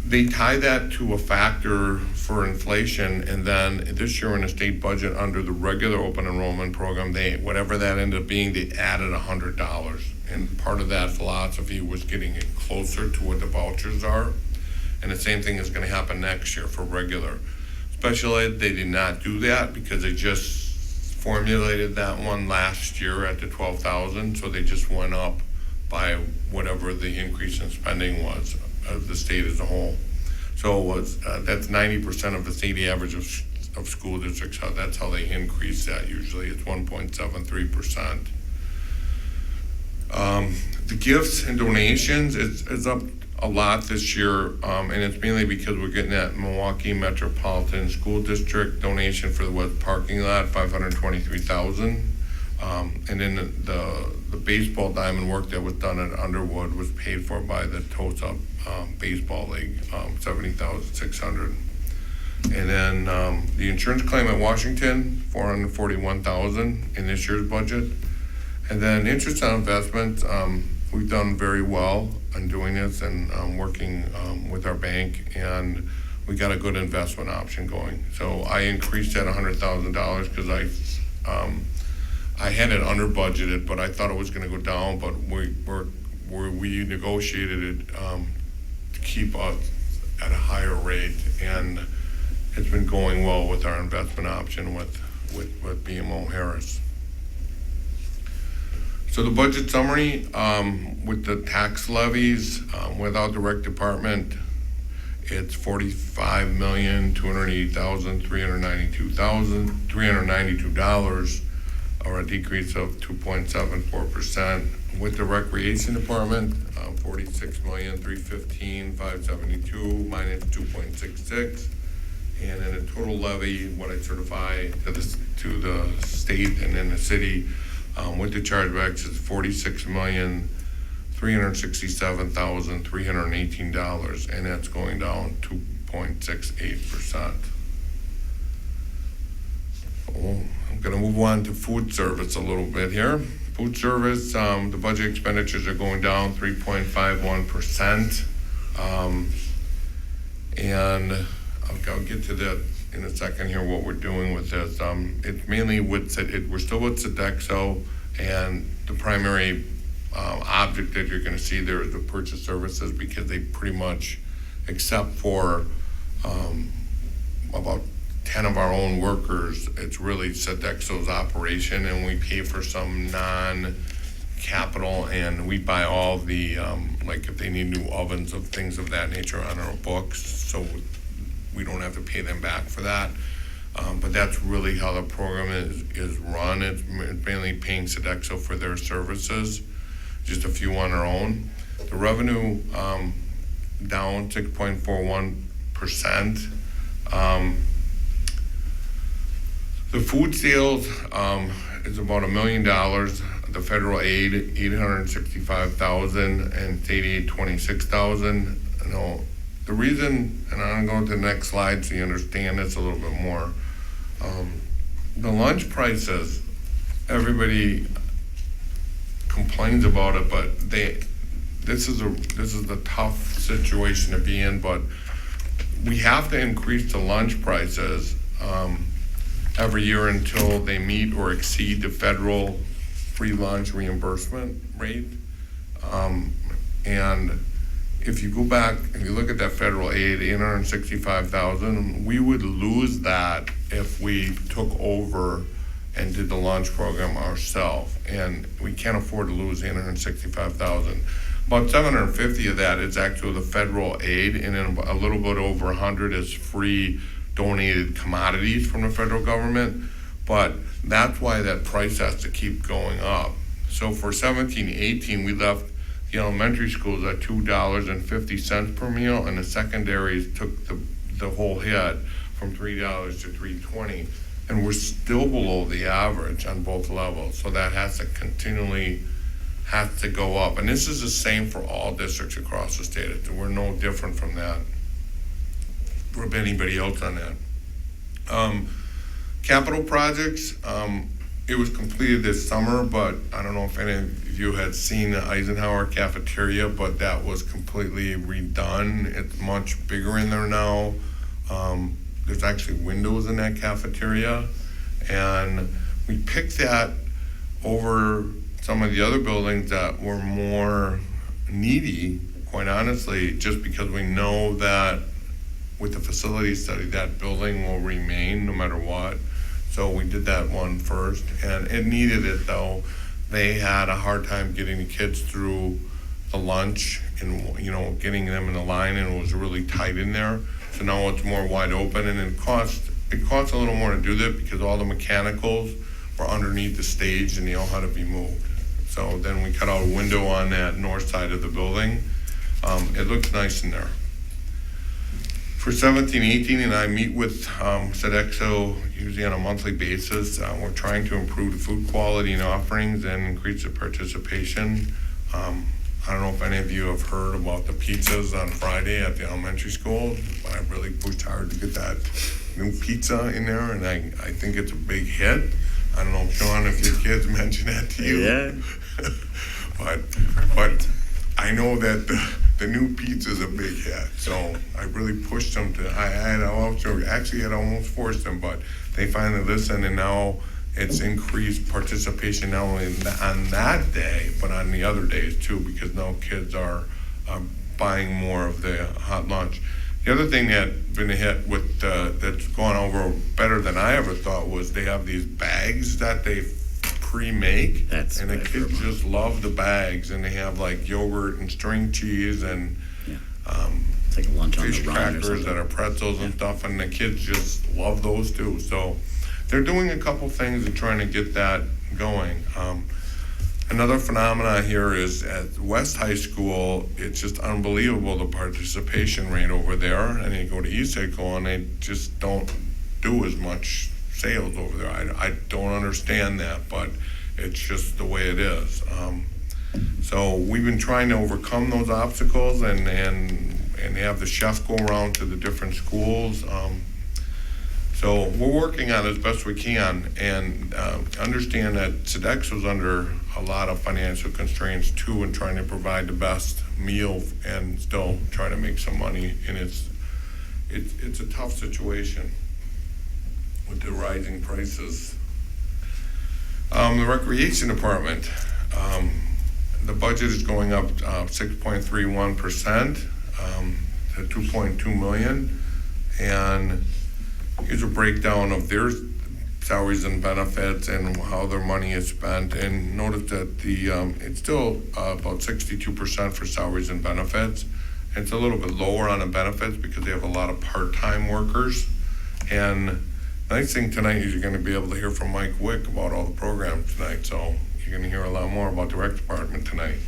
They tie that to a factor for inflation, and then this year in the state budget under the regular open enrollment program, whatever that ended up being, they added $100. And part of that philosophy was getting it closer to what the vouchers are. And the same thing is gonna happen next year for regular. Special ed, they did not do that because they just formulated that one last year at the 12,000, so they just went up by whatever the increase in spending was of the state as a whole. So it was, that's 90% of the state average of school districts. That's how they increase that usually. It's 1.73%. The gifts and donations is up a lot this year, and it's mainly because we're getting that Milwaukee Metropolitan School District donation for the west parking lot, $523,000. And then the baseball diamond work that was done at Underwood was paid for by the Tosa Baseball League, $70,600. And then the insurance claim at Washington, $441,000 in this year's budget. And then interest on investments, we've done very well on doing this and working with our bank, and we got a good investment option going. So I increased that $100,000 because I had it under budgeted, but I thought it was going to go down. But we negotiated it to keep us at a higher rate, and it's been going well with our investment option with BMO Harris. So the budget summary, with the tax levies, without the rec department, it's $45,280,392, or a decrease of 2.74%. With the recreation department, $46,315,572 minus 2.66. And then a total levy, what I certify to the state and then the city, with the chargebacks is $46,367,318, and that's going down 2.68%. I'm gonna move on to food service a little bit here. Food service, the budget expenditures are going down 3.51%. And I'll get to that in a second here, what we're doing with this. It's mainly we're still with Sodexo, and the primary object that you're gonna see there is the purchase services, because they pretty much, except for about 10 of our own workers, it's really Sodexo's operation, and we pay for some non-capital, and we buy all the, like if they need new ovens of things of that nature on our books, so we don't have to pay them back for that. But that's really how the program is run. It's mainly paying Sodexo for their services, just a few on our own. The revenue down 6.41%. The food sales is about $1 million. The federal aid, $865,000, and state aid, $26,000. You know, the reason, and I'm going to the next slide so you understand this a little bit more. The lunch prices, everybody complains about it, but this is a tough situation to be in. But we have to increase the lunch prices every year until they meet or exceed the federal free lunch reimbursement rate. And if you go back and you look at that federal aid, $865,000, we would lose that if we took over and did the lunch program ourselves. And we can't afford to lose $865,000. About 750 of that is actually the federal aid, and then a little bit over 100 is free donated commodities from the federal government. But that's why that price has to keep going up. So for 17-18, we left the elementary schools at $2.50 per meal, and the secondaries took the whole hit from $3 to $3.20, and we're still below the average on both levels. So that has to continually go up, and this is the same for all districts across the state. We're no different from that. for anybody else on that. Capital projects, it was completed this summer, but I don't know if any of you had seen the Eisenhower cafeteria, but that was completely redone. It's much bigger in there now. There's actually windows in that cafeteria, and we picked that over some of the other buildings that were more needy, quite honestly, just because we know that with the facility study, that building will remain no matter what. So we did that one first, and it needed it though. They had a hard time getting the kids through the lunch and, you know, getting them in the line, and it was really tight in there. So now it's more wide open, and it costs a little more to do that because all the mechanicals were underneath the stage and they all had to be moved. So then we cut out a window on that north side of the building. It looks nice in there. For 17-18, and I meet with Sodexo usually on a monthly basis. We're trying to improve the food quality and offerings and increase the participation. I don't know if any of you have heard about the pizzas on Friday at the elementary school, but I really pushed hard to get that new pizza in there, and I think it's a big hit. I don't know, Sean, if your kids mentioned that to you. Yeah. but I know that the new pizza is a big hit, so I really pushed them to. I had almost forced them, but they finally listened, and now it's increased participation not only on that day, but on the other days too, because now kids are buying more of the hot lunch. The other thing that been a hit with that's gone over better than I ever thought was they have these bags that they pre-make, That's and the good kids for 'em. just love the bags, and they have like yogurt and string cheese and It's like lunch on fish the run or crackers something. that are pretzels and stuff, and the kids just love those too. So they're doing a couple things and trying to get that going. Another phenomena here is at West High School, it's just unbelievable the participation rate over there. And you go to East High School and they just don't do as much sales over there. I don't understand that, but it's just the way it is. So we've been trying to overcome those obstacles and have the chef go around to the different schools. So we're working on it as best we can, and understand that Sodexo's under a lot of financial constraints too, and trying to provide the best meal and still trying to make some money. And it's a tough situation with the rising prices. The recreation department, the budget is going up 6.31% to $2.2 million, and here's a breakdown of their salaries and benefits and how their money is spent. And notice that it's still about 62% for salaries and benefits. It's a little bit lower on the benefits because they have a lot of part-time workers. And the nice thing tonight is you're going to be able to hear from Mike Wick about all the programs tonight. So you're going to hear a lot more about the rec department tonight.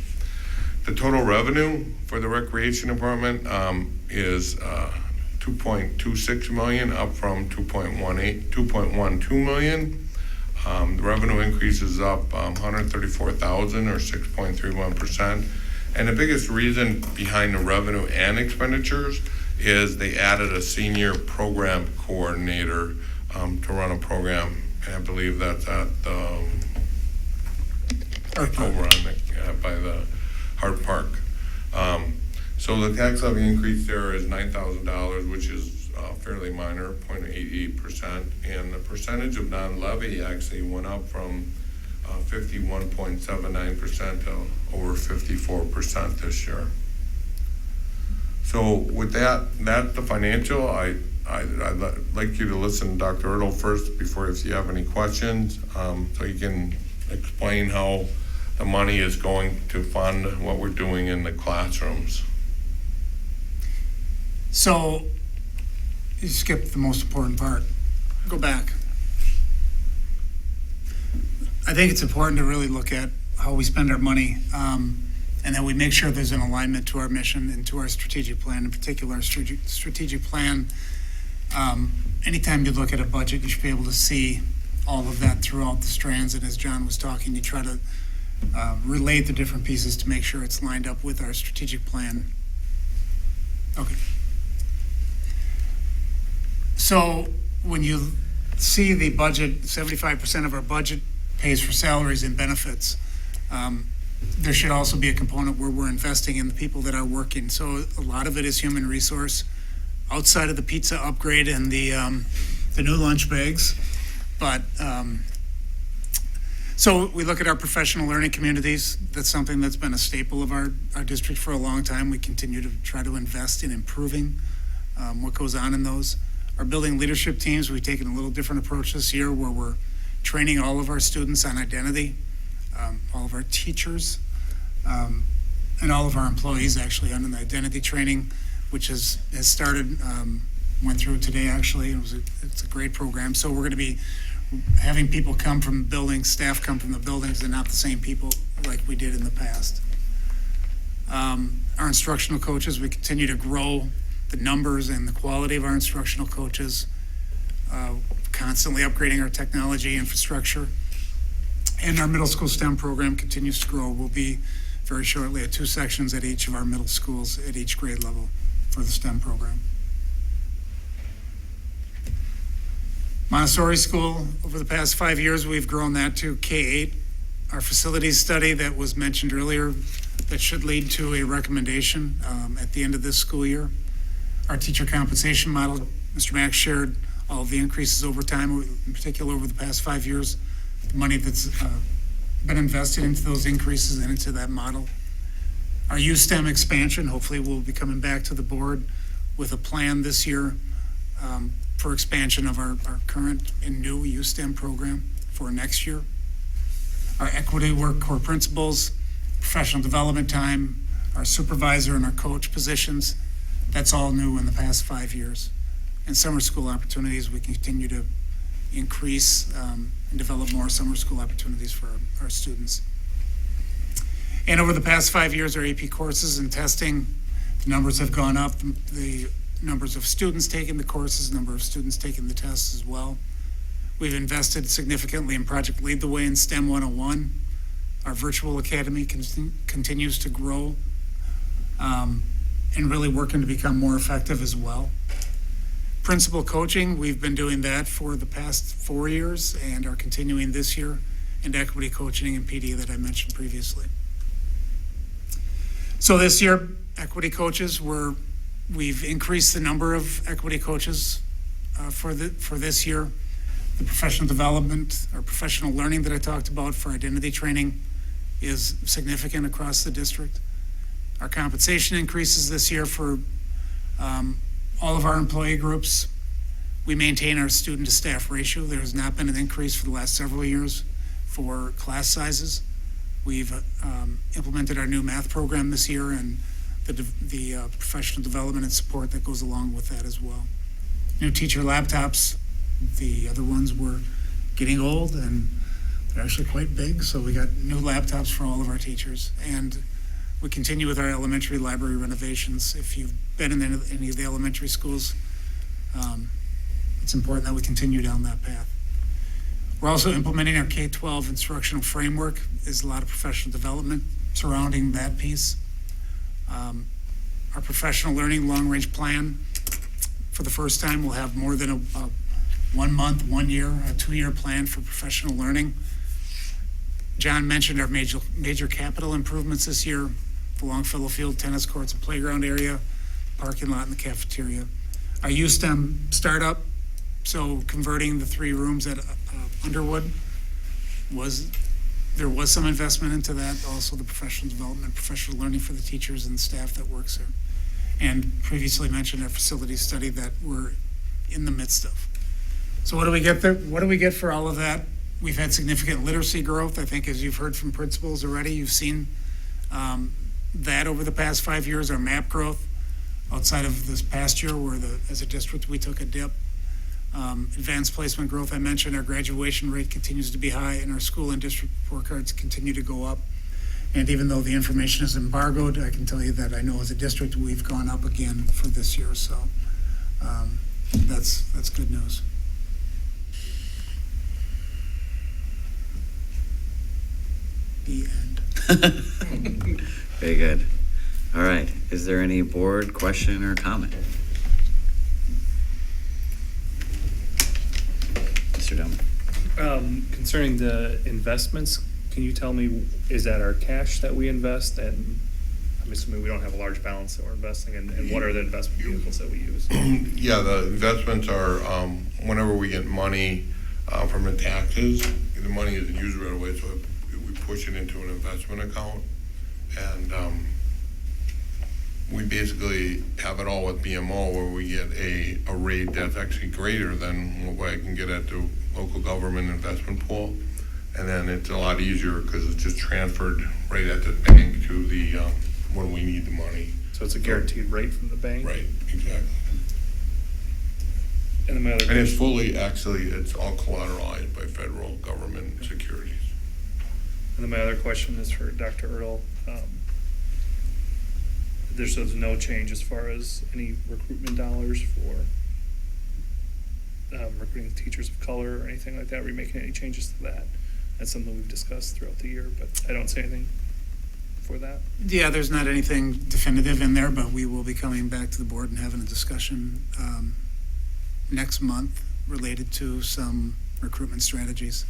The total revenue for the recreation department is $2.26 million, up from $2.12 million. The revenue increase is up $134,000 or 6.31%. And the biggest reason behind the revenue and expenditures is they added a senior program coordinator to run a program. And I believe that's at over on by the Hart Park. So the tax levy increase there is $9,000, which is fairly minor, 0.88%. And the percentage of non-levy actually went up from 51.79% to over 54% this year. So with that's the financial. I'd like you to listen to Dr. Ertl first before, if you have any questions, so you can explain how the money is going to fund what we're doing in the classrooms. So you skipped the most important part. Go back. I think it's important to really look at how we spend our money, and that we make sure there's an alignment to our mission and to our strategic plan, in particular our strategic plan. Anytime you look at a budget, you should be able to see all of that throughout the strands. And as John was talking, you try to relate the different pieces to make sure it's lined up with our strategic plan. Okay. So when you see the budget, 75% of our budget pays for salaries and benefits. There should also be a component where we're investing in the people that are working. So a lot of it is human resource, outside of the pizza upgrade and the new lunch bags. But so we look at our professional learning communities. That's something that's been a staple of our district for a long time. We continue to try to invest in improving what goes on in those. Our building leadership teams, we've taken a little different approach this year where we're training all of our students on identity, all of our teachers, and all of our employees actually on the identity training, which has started, went through today actually. It's a great program. So we're going to be having people come from buildings, staff come from the buildings, and not the same people like we did in the past. Our instructional coaches, we continue to grow the numbers and the quality of our instructional coaches, constantly upgrading our technology infrastructure. And our middle school STEM program continues to grow. We'll be very shortly at 2 sections at each of our middle schools at each grade level for the STEM program. Montessori School, over the past 5 years, we've grown that to K-8. Our facilities study that was mentioned earlier, that should lead to a recommendation at the end of this school year. Our teacher compensation model, Mr. Mack shared all of the increases over time, in particular over the past 5 years, the money that's been invested into those increases and into that model. Our U-STEM expansion, hopefully we'll be coming back to the board with a plan this year for expansion of our current and new U-STEM program for next year. Our equity work core principles, professional development time, our supervisor and our coach positions, that's all new in the past 5 years. And summer school opportunities, we continue to increase and develop more summer school opportunities for our students. And over the past 5 years, our AP courses and testing, the numbers have gone up. The numbers of students taking the courses, number of students taking the tests as well. We've invested significantly in Project Lead the Way in STEM 101. Our virtual academy continues to grow and really working to become more effective as well. Principal coaching, we've been doing that for the past 4 years and are continuing this year, and equity coaching and PD that I mentioned previously. So this year, equity coaches, we've increased the number of equity coaches for this year. The professional development or professional learning that I talked about for identity training is significant across the district. Our compensation increases this year for all of our employee groups. We maintain our student to staff ratio. There has not been an increase for the last several years for class sizes. We've implemented our new math program this year and the professional development and support that goes along with that as well. New teacher laptops, the other ones were getting old and they're actually quite big, so we got new laptops for all of our teachers. And we continue with our elementary library renovations. If you've been in any of the elementary schools, it's important that we continue down that path. We're also implementing our K-12 instructional framework. There's a lot of professional development surrounding that piece. Our professional learning long-range plan, for the first time, we'll have more than a 1 month, 1 year, a 2-year plan for professional learning. John mentioned our major capital improvements this year, the Longfellow Field tennis courts and playground area, parking lot and the cafeteria. Our U-STEM startup, so converting the 3 rooms at Underwood, there was some investment into that. Also the professional development, professional learning for the teachers and the staff that works there. And previously mentioned our facility study that we're in the midst of. So what do we get there? What do we get for all of that? We've had significant literacy growth. I think as you've heard from principals already, you've seen that over the past 5 years, our MAP growth outside of this past year where as a district we took a dip. Advanced placement growth, I mentioned our graduation rate continues to be high and our school and district report cards continue to go up. And even though the information is embargoed, I can tell you that I know as a district we've gone up again for this year. So that's good news. The end. Very good. All right. Is there any board question or comment? Mr. Dillman. Concerning the investments, can you tell me, is that our cash that we invest? And I'm assuming we don't have a large balance that we're investing in, and what are the investment vehicles that we use? Yeah, the investments are, whenever we get money from the taxes, the money isn't used right away, so we push it into an investment account. And we basically have it all with BMO, where we get a rate that's actually greater than what I can get at the local government investment pool. And then it's a lot easier because it's just transferred right at the bank to the, when we need the money. So it's a guaranteed rate from the bank? Right, exactly. And then my other And it's question, fully, actually, it's all collateralized by federal government securities. and then my other question is for Dr. Ertl. There's no change as far as any recruitment dollars for recruiting teachers of color or anything like that? Are we making any changes to that? That's something we've discussed throughout the year, but I don't see anything for that. Yeah, there's not anything definitive in there, but we will be coming back to the board and having a discussion next month related to some recruitment strategies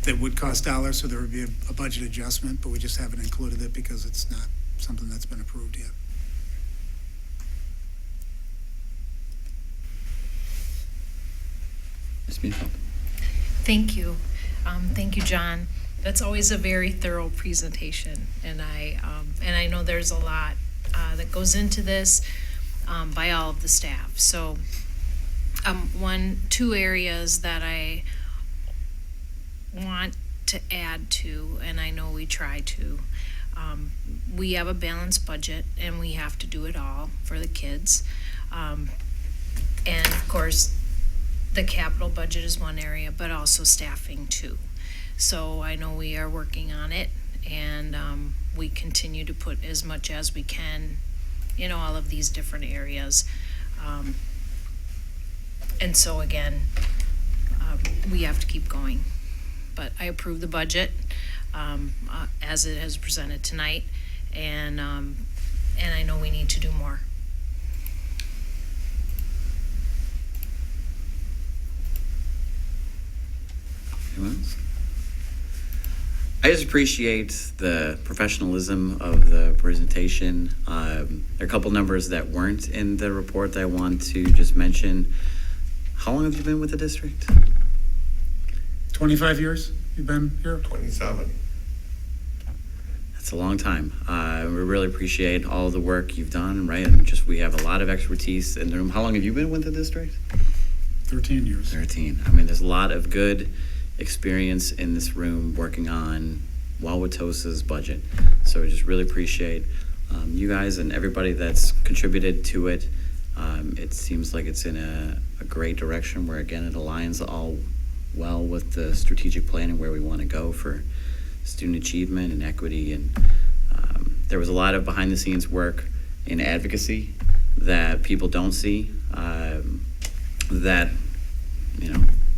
that would cost dollars, so there would be a budget adjustment, but we just haven't included it because it's not something that's been approved yet. Ms. Meadville. Thank you. Thank you, John. That's always a very thorough presentation, and I know there's a lot that goes into this by all of the staff. So, two areas that I want to add to, and I know we try to. We have a balanced budget, and we have to do it all for the kids. And of course, the capital budget is one area, but also staffing too. So I know we are working on it, and we continue to put as much as we can in all of these different areas. And so again, we have to keep going. But I approve the budget as it has presented tonight, and I know we need to do more. Anyone else? I just appreciate the professionalism of the presentation. There are a couple numbers that weren't in the report that I want to just mention. How long have you been with the district? 25 years you've been here? 27. That's a long time. We really appreciate all the work you've done, right? And just we have a lot of expertise in the room. How long have you been with the district? 13 years. 13. I mean, there's a lot of good experience in this room working on Wauwatosa's budget. So we just really appreciate you guys and everybody that's contributed to it. It seems like it's in a great direction where, again, it aligns all well with the strategic plan and where we want to go for student achievement and equity. And there was a lot of behind the scenes work in advocacy that people don't see that,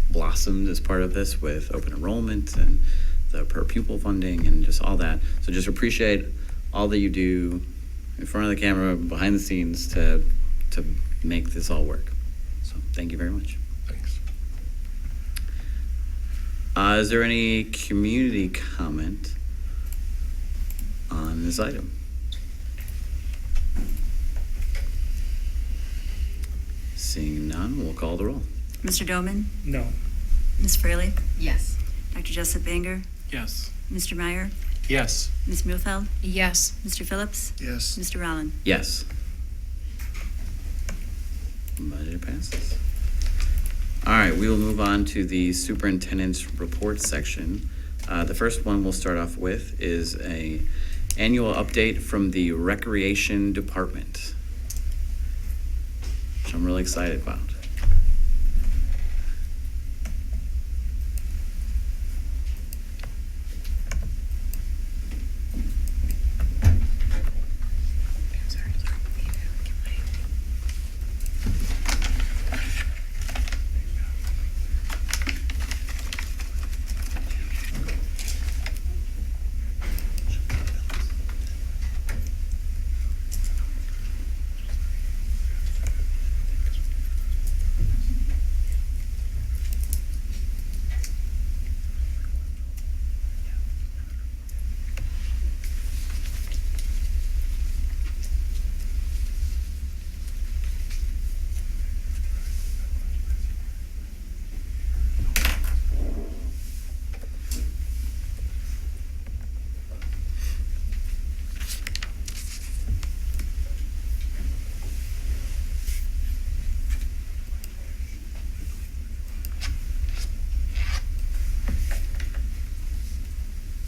blossomed as part of this with open enrollment and the per pupil funding and just all that. So just appreciate all that you do in front of the camera, behind the scenes to make this all work. So thank you very much. Thanks. Is there any community comment on this item? Seeing none, we'll call the roll. Mr. Doman? No. Ms. Fraley? Yes. Dr. Jessup Banger? Yes. Mr. Meyer? Yes. Ms. Muehlfeld? Yes. Mr. Phillips? Yes. Mr. Rolland? Yes. Budget passes. All right, we will move on to the superintendent's report section. The first one we'll start off with is a annual update from the recreation department, which I'm really excited about.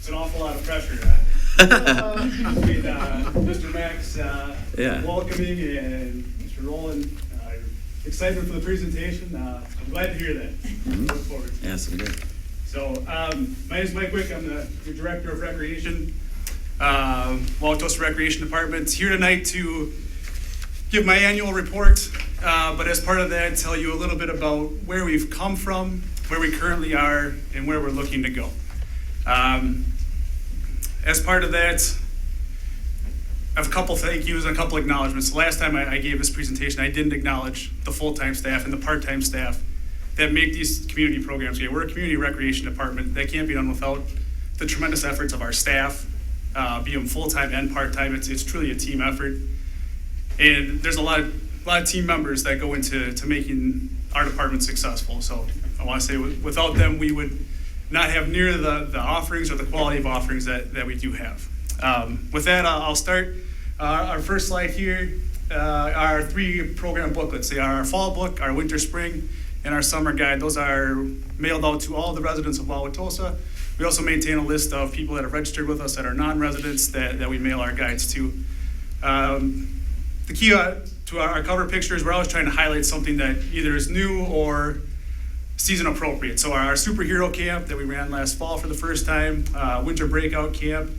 an awful lot of pressure. With Mr. Max Yeah. welcoming and Mr. Rowland, excitement for the presentation. I'm glad to hear that. Mhm. Look forward. Yes, we did. So, my name is Mike Wick. I'm the Director of Recreation, Wauwatosa Recreation Department. Here tonight to give my annual report, but as part of that, tell you a little bit about where we've come from, where we currently are, and where we're looking to go. As part of that, I have a couple thank yous and a couple acknowledgments. The last time I gave this presentation, I didn't acknowledge the full-time staff and the part-time staff that make these community programs here. We're a community recreation department. That can't be done without the tremendous efforts of our staff, be them full-time and part-time. It's truly a team effort. And there's a lot of team members that go into making our department successful. So I want to say without them, we would not have near the offerings or the quality of offerings that we do have. With that, I'll start. Our first slide here are 3 program booklets. They are our fall book, our winter, spring, and our summer guide. Those are mailed out to all the residents of Wauwatosa. We also maintain a list of people that have registered with us that are non-residents that we mail our guides to. The key to our cover pictures, we're always trying to highlight something that either is new or season appropriate. So our superhero camp that we ran last fall for the first time, winter breakout camp,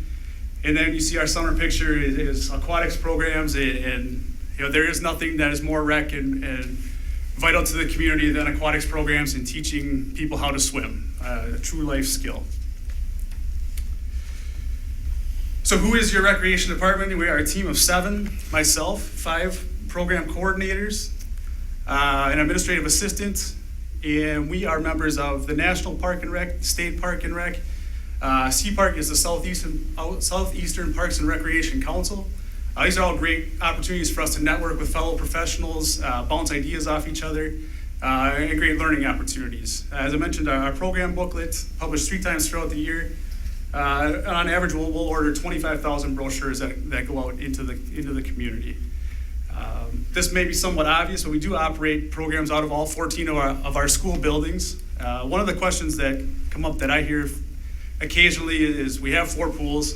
and then you see our summer picture is aquatics programs, and you know there is nothing that is more rec and vital to the community than aquatics programs and teaching people how to swim, a true life skill. So who is your recreation department? We are a team of 7, myself, 5 program coordinators, an administrative assistant, and we are members of the National Park and Rec, State Park and Rec. C-Park is the Southeastern Parks and Recreation Council. These are all great opportunities for us to network with fellow professionals, bounce ideas off each other, and great learning opportunities. As I mentioned, our program booklet, published 3 times throughout the year. On average, we'll order 25,000 brochures that go out into the community. This may be somewhat obvious, but we do operate programs out of all 14 of our school buildings. One of the questions that come up that I hear occasionally is, we have 4 pools.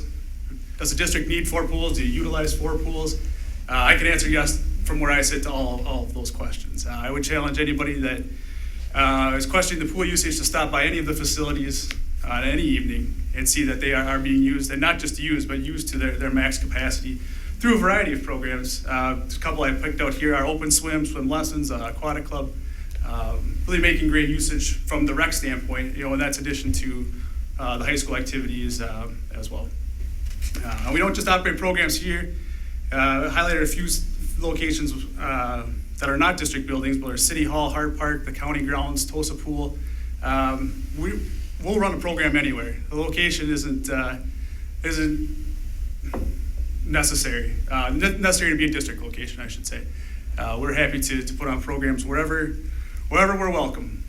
Does the district need 4 pools? Do you utilize 4 pools? I can answer yes from where I sit to all of those questions. I would challenge anybody that is questioning the pool usage to stop by any of the facilities on any evening and see that they are being used, and not just used, but used to their max capacity through a variety of programs. A couple I picked out here are open swim lessons, aquatic club, really making great usage from the rec standpoint, and that's addition to the high school activities as well. We don't just operate programs here. I highlighted a few locations that are not district buildings, but are City Hall, Hart Park, the county grounds, Tosa Pool. We'll run a program anywhere. The location isn't necessary to be a district location, I should say. We're happy to put on programs wherever we're welcome.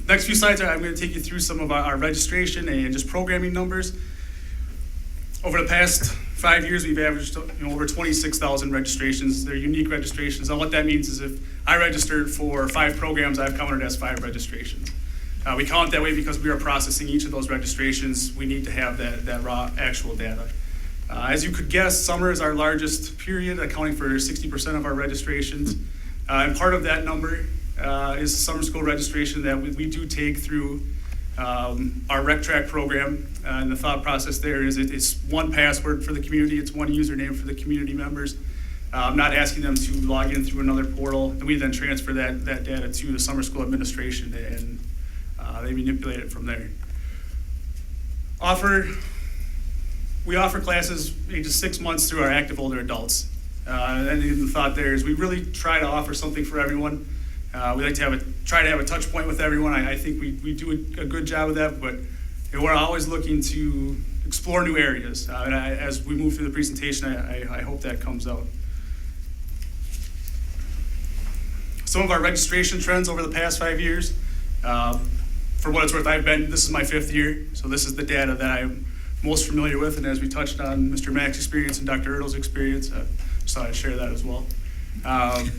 Next few slides, I'm going to take you through some of our registration and just programming numbers. Over the past 5 years, we've averaged over 26,000 registrations. They're unique registrations. And what that means is if I registered for 5 programs, I've counted as 5 registrations. We count it that way because we are processing each of those registrations. We need to have that raw actual data. As you could guess, summer is our largest period, accounting for 60% of our registrations. And part of that number is summer school registration that we do take through our Rec Track program. And the thought process there is it's one password for the community, it's one username for the community members. I'm not asking them to log in through another portal, and we then transfer that data to the summer school administration, and they manipulate it from there. We offer classes ages 6 months through our active older adults. And the thought there is we really try to offer something for everyone. We like to try to have a touch point with everyone. I think we do a good job of that, but we're always looking to explore new areas. And as we move through the presentation, I hope that comes out. Some of our registration trends over the past 5 years. For what it's worth, this is my 5th year, so this is the data that I'm most familiar with, and as we touched on Mr. Mack's experience and Dr. Ertl's experience, I just thought I'd share that as well.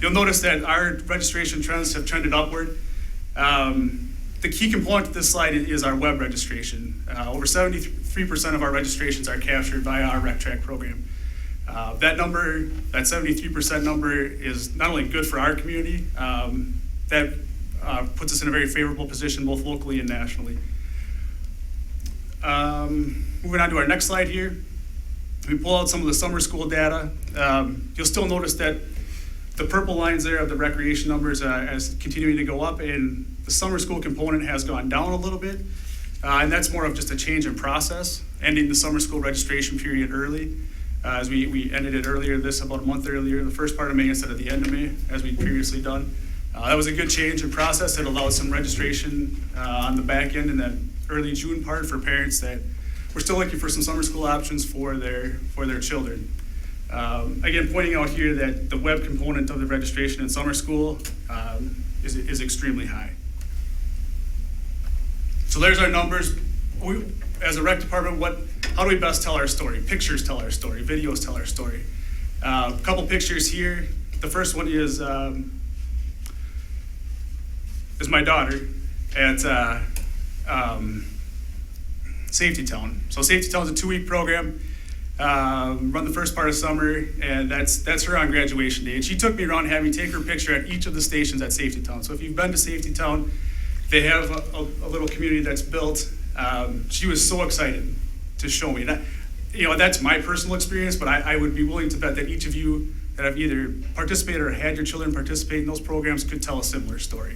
You'll notice that our registration trends have trended upward. the key component to this slide is our web registration. Over 73% of our registrations are captured by our Rec Track program. That number, that 73% number, is not only good for our community, that puts us in a very favorable position both locally and nationally. Moving on to our next slide here, we pull out some of the summer school data. You'll still notice that the purple lines there of the recreation numbers is continuing to go up, and the summer school component has gone down a little bit. And that's more of just a change in process, ending the summer school registration period early. As we ended it earlier, about a month earlier, the first part of May instead of the end of May, as we'd previously done. That was a good change in process. It allowed some registration on the back end in that early June part for parents that were still looking for some summer school options for their children. Again, pointing out here that the web component of the registration in summer school is extremely high. So there's our numbers. As a rec department, how do we best tell our story? Pictures tell our story, videos tell our story. A couple pictures here. The first one is my daughter at Safety Town. So Safety Town is a 2-week program, run the first part of summer, and that's her on graduation day. And she took me around, had me take her picture at each of the stations at Safety Town. So if you've been to Safety Town, they have a little community that's built. She was so excited to show me that. That's my personal experience, but I would be willing to bet that each of you that have either participated or had your children participate in those programs could tell a similar story.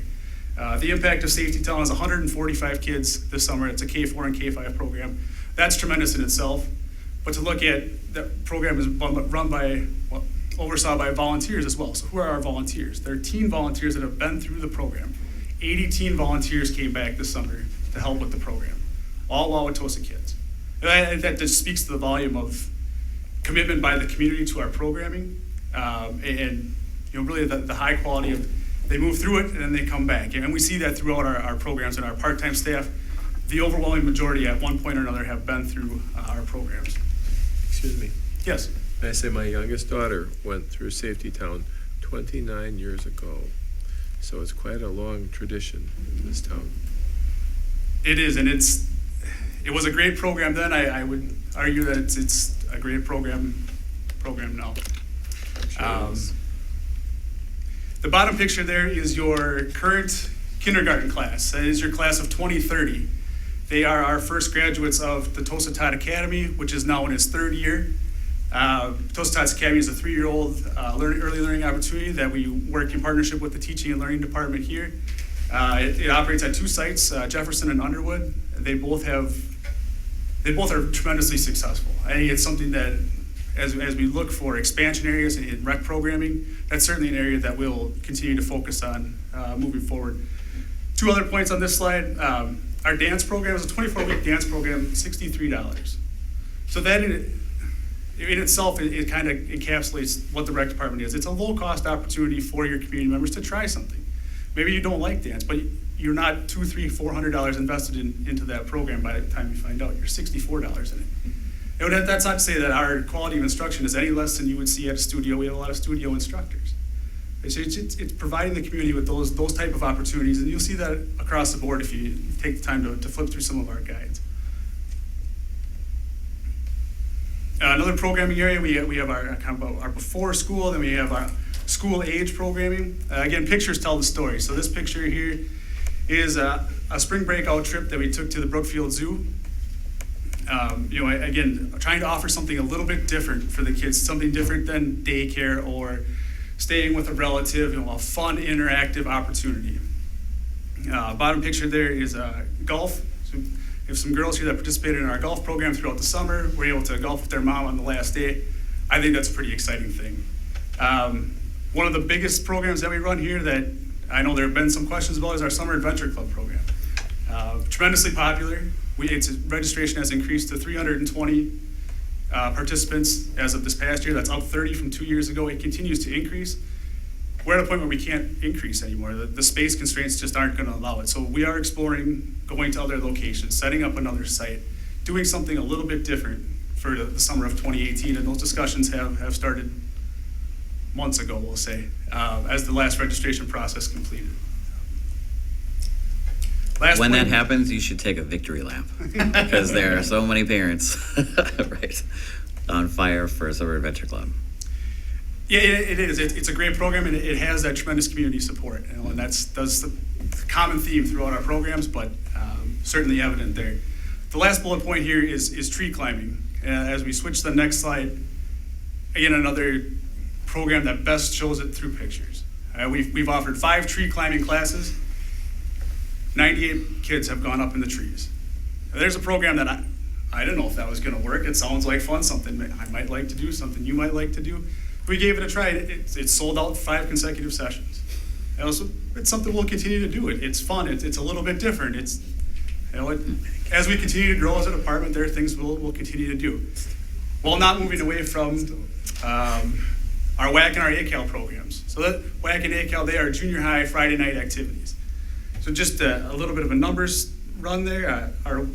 The impact of Safety Town is 145 kids this summer. It's a K4 and K5 program. That's tremendous in itself. But to look at that program is run by, oversaw by volunteers as well. So who are our volunteers? They're teen volunteers that have been through the program. 80 teen volunteers came back this summer to help with the program. All Wauwatosa kids. And that just speaks to the volume of commitment by the community to our programming, and really the high quality of, they move through it and then they come back. And we see that throughout our programs and our part-time staff. The overwhelming majority at one point or another have been through our programs. Excuse me. Yes. I say my youngest daughter went through Safety Town 29 years ago. So it's quite a long tradition in this town. It is, and it was a great program then. I would argue that it's a great program now. The bottom picture there is your current kindergarten class. That is your class of 2030. They are our first graduates of the Tosa Todd Academy, which is now in its 3rd year. Tosa Todd Academy is a 3-year-old early learning opportunity that we work in partnership with the teaching and learning department here. It operates at 2 sites, Jefferson and Underwood. They both are tremendously successful. I think it's something that, as we look for expansion areas in rec programming, that's certainly an area that we'll continue to focus on moving forward. 2 other points on this slide. Our dance program is a 24-week dance program, $63. So that in itself, it kind of encapsulates what the rec department is. It's a low-cost opportunity for your community members to try something. Maybe you don't like dance, but you're not $200, $300, $400 invested into that program by the time you find out. You're $64 in it. And that's not to say that our quality of instruction is any less than you would see at a studio. We have a lot of studio instructors. It's providing the community with those type of opportunities, and you'll see that across the board if you take the time to flip through some of our guides. Another programming area, we have our kind of our before school, then we have our school age programming. Again, pictures tell the story. So this picture here is a spring breakout trip that we took to the Brookfield Zoo. Again, trying to offer something a little bit different for the kids, something different than daycare or staying with a relative, a fun, interactive opportunity. Bottom picture there is golf. So we have some girls here that participated in our golf program throughout the summer. We're able to golf with their mom on the last day. I think that's a pretty exciting thing. One of the biggest programs that we run here that I know there have been some questions about is our Summer Adventure Club program. Tremendously popular. Its registration has increased to 320 participants as of this past year. That's up 30 from 2 years ago. It continues to increase. We're at a point where we can't increase anymore. The space constraints just aren't going to allow it. So we are exploring going to other locations, setting up another site, doing something a little bit different for the summer of 2018. And those discussions have started months ago, we'll say, as the last registration process completed. Last When that point- happens, you should take a victory lap because there are so many parents, right, on fire for Summer Adventure Club. Yeah, it is. It's a great program, and it has that tremendous community support. And that's the common theme throughout our programs, but certainly evident there. The last bullet point here is tree climbing. As we switch to the next slide, again, another program that best shows it through pictures. We've offered 5 tree climbing classes. 98 kids have gone up in the trees. Now, there's a program that I didn't know if that was going to work. It sounds like fun, something I might like to do, something you might like to do. We gave it a try. It sold out 5 consecutive sessions. And also, it's something we'll continue to do. It's fun. It's a little bit different. As we continue to grow as a department, there are things we'll continue to do. While not moving away from our WAC and our ACAL programs. So that WAC and ACAL, they are junior high Friday night activities. So just a little bit of a numbers run there. Our